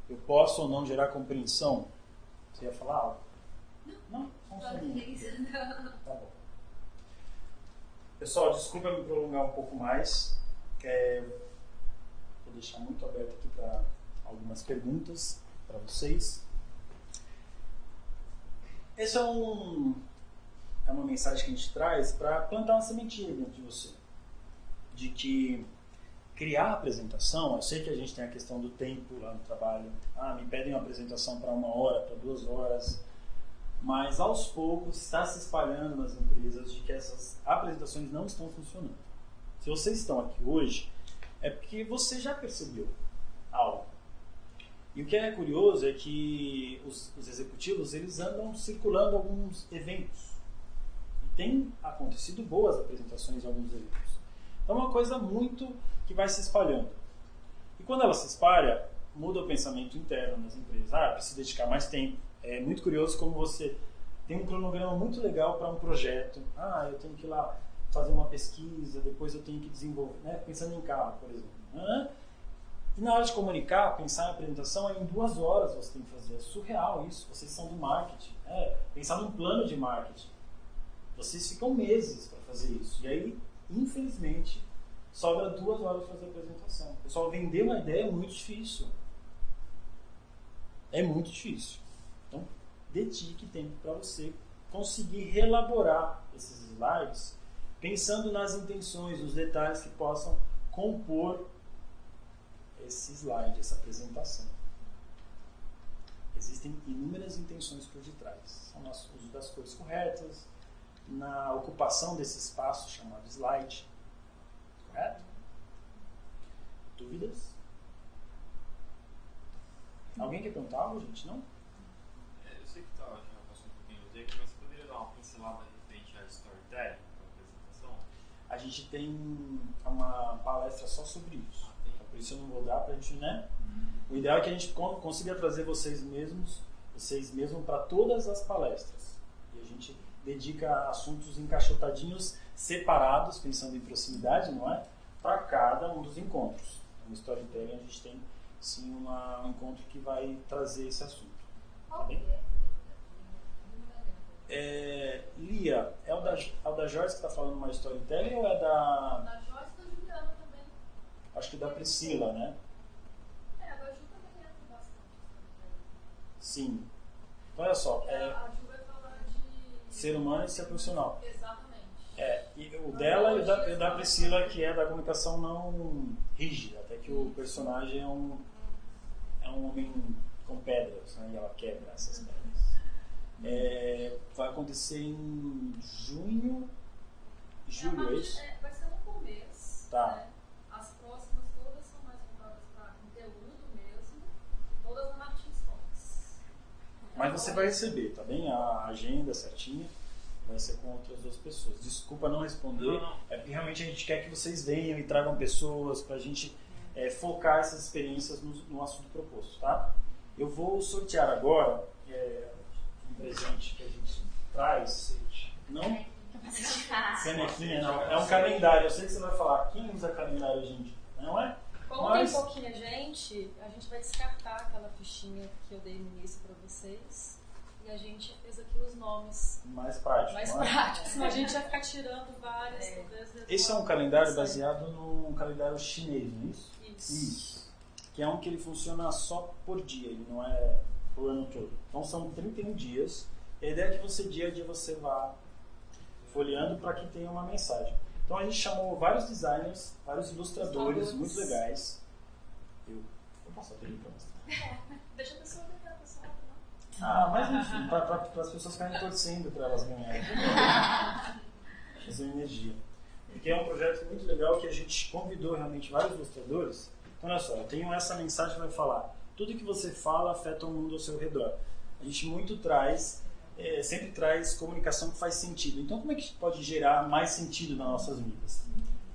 [SPEAKER 1] Eu posso ou não gerar compreensão? Você ia falar algo? Não? Tá bom. Pessoal, desculpa me prolongar um pouco mais. Vou deixar muito aberto aqui para algumas perguntas para vocês. Essa é uma mensagem que a gente traz para plantar uma sementinha dentro de você. De que criar a apresentação, eu sei que a gente tem a questão do tempo lá no trabalho. Me pedem uma apresentação para 1 hora, para 2 horas. Mas aos poucos está se espalhando nas empresas de que essas apresentações não estão funcionando. Se vocês estão aqui hoje, é porque você já percebeu algo. E o que é curioso é que os executivos eles andam circulando alguns eventos. E tem acontecido boas apresentações em alguns eventos. Então é uma coisa muito que vai se espalhando. E quando ela se espalha, muda o pensamento interno nas empresas. Preciso dedicar mais tempo. É muito curioso como você tem um cronograma muito legal para um projeto. Eu tenho que ir lá fazer uma pesquisa, depois eu tenho que desenvolver, né? Pensando em carro, por exemplo. E na hora de comunicar, pensar em apresentação, em 2 horas você tem que fazer. É surreal isso. Vocês são do marketing. Pensar num plano de marketing. Vocês ficam meses para fazer isso. E aí, infelizmente, sobra 2 horas para fazer a apresentação. O pessoal, vender uma ideia é muito difícil. É muito difícil. Então, dedique tempo para você conseguir reelaborar esses slides, pensando nas intenções, nos detalhes que possam compor esse slide, essa apresentação. Existem inúmeras intenções por detrás. São o uso das cores corretas, na ocupação desse espaço chamado slide. Correto? Dúvidas? Alguém quer perguntar algo, gente? Não?
[SPEAKER 8] Eu sei que já passou um pouquinho do tempo, mas você poderia dar uma pincelada referente a storytelling para a apresentação?
[SPEAKER 1] A gente tem uma palestra só sobre isso. Então, por isso eu não vou dar para a gente, né? O ideal é que a gente consiga trazer vocês mesmos para todas as palestras. E a gente dedica assuntos encaixotadinhos, separados, pensando em proximidade, não é? Para cada um dos encontros. No storytelling a gente tem sim um encontro que vai trazer esse assunto. Tá bem? Lia, é o da Joyce que está falando mais storytelling ou é da...
[SPEAKER 2] Da Joyce e da Juliana também.
[SPEAKER 1] Acho que da Priscila, né?
[SPEAKER 2] A da Ju também entra bastante.
[SPEAKER 1] Sim. Então olha só,
[SPEAKER 2] A Ju vai falar de...
[SPEAKER 1] ser humano e ser profissional.
[SPEAKER 2] Exatamente.
[SPEAKER 1] E o dela e o da Priscila, que é da comunicação não rígida, até que o personagem é um homem com pedras, né, e ela quebra essas pedras. Vai acontecer em julho, é isso?
[SPEAKER 2] Vai ser no começo.
[SPEAKER 1] Tá.
[SPEAKER 2] Né? As próximas todas são mais voltadas para conteúdo mesmo, todas na Martins Fontes.
[SPEAKER 1] Mas você vai receber, tá bem? A agenda certinha. Vai ser com outras 2 pessoas. Desculpa não responder, é porque realmente a gente quer que vocês venham e tragam pessoas para a gente focar essas experiências no assunto proposto, tá? Eu vou sortear agora um presente que a gente traz. Não? Canequinha, não. É um calendário. Eu sei que você vai falar, quem usa calendário hoje em dia? Não é?
[SPEAKER 9] Como tem pouquinha gente, a gente vai descartar aquela fichinha que eu dei no início para vocês. E a gente fez aqui os nomes
[SPEAKER 1] mais práticos.
[SPEAKER 9] Senão a gente ia ficar tirando várias.
[SPEAKER 1] Esse é um calendário baseado num calendário chinês, não é isso? Isso. Que é um que ele funciona só por dia, ele não é por ano todo. Então são 31 dias. A ideia é que você, dia a dia, você vá folheando para que tenha uma mensagem. Então a gente chamou vários designers, vários ilustradores muito legais. Eu posso abrir para mostrar?
[SPEAKER 2] Deixa a pessoa ver a pessoa.
[SPEAKER 1] Mas enfim, para as pessoas ficarem torcendo para elas ganharem. Fazer energia. Porque é um projeto muito legal que a gente convidou realmente vários ilustradores. Então, olha só, eu tenho essa mensagem que vai falar: tudo que você fala afeta o mundo ao seu redor. A gente sempre traz comunicação que faz sentido. Então, como é que pode gerar mais sentido nas nossas vidas?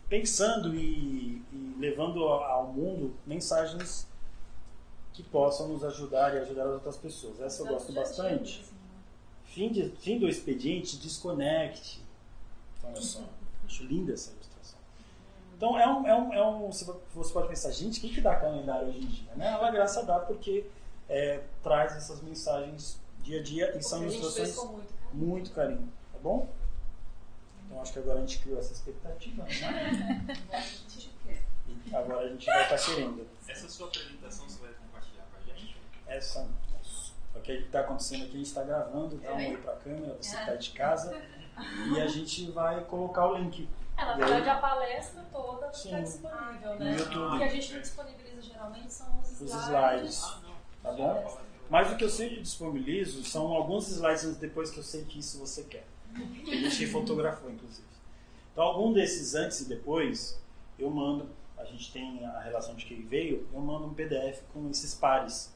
[SPEAKER 1] Pensando e levando ao mundo mensagens que possam nos ajudar e ajudar as outras pessoas. Essa eu gosto bastante. Fim do expediente, desconecte. Então, olha só, acho linda essa ilustração. Então, você pode pensar, gente, quem que dá calendário hoje em dia? Né? A La Graça dá porque traz essas mensagens dia a dia e são ilustrações com muito carinho. Tá bom? Então, acho que agora a gente criou essa expectativa, né? E agora a gente vai estar querendo.
[SPEAKER 8] Essa sua apresentação você vai compartilhar com a gente?
[SPEAKER 1] Essa não. O que está acontecendo aqui, a gente está gravando, dá um oi para a câmera, você está de casa, e a gente vai colocar o link.
[SPEAKER 9] Na verdade, a palestra toda está disponível, né?
[SPEAKER 1] No YouTube.
[SPEAKER 9] O que a gente não disponibiliza geralmente são os
[SPEAKER 1] slides. Tá bom? Mas o que eu sempre disponibilizo são alguns slides depois que eu sei que isso você quer. Que a gente fotografou, inclusive. Então, algum desses antes e depois, eu mando, a gente tem a relação de que veio, eu mando um PDF com esses pares.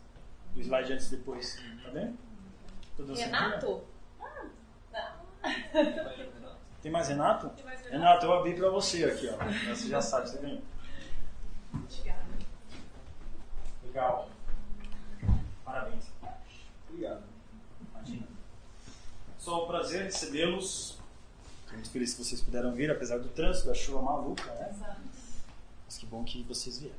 [SPEAKER 1] O slide antes e depois. Tá bem?
[SPEAKER 9] Renato?
[SPEAKER 1] Tem mais Renato? Renato, eu abri pra você aqui, ó. Você já sabe, você ganhou. Legal. Parabéns.
[SPEAKER 3] Obrigado.
[SPEAKER 1] Imagina. Só um prazer recebê-los. Estou muito feliz que vocês puderam vir, apesar do trânsito, da chuva maluca, né?
[SPEAKER 9] Exato.
[SPEAKER 1] Mas que bom que vocês vieram.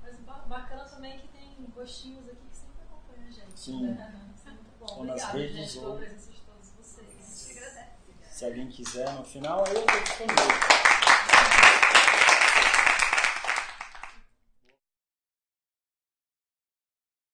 [SPEAKER 9] Mas bacana também que tem gostinhos aqui que sempre acompanham a gente.
[SPEAKER 1] Sim.
[SPEAKER 9] Né? Isso é muito bom.
[SPEAKER 1] Ou nas
[SPEAKER 9] Obrigada,
[SPEAKER 1] redes,
[SPEAKER 9] gente,
[SPEAKER 1] ou-
[SPEAKER 9] pela presença de todos vocês.
[SPEAKER 2] Te agradece.
[SPEAKER 1] Se alguém quiser no final, aí eu estou disponível.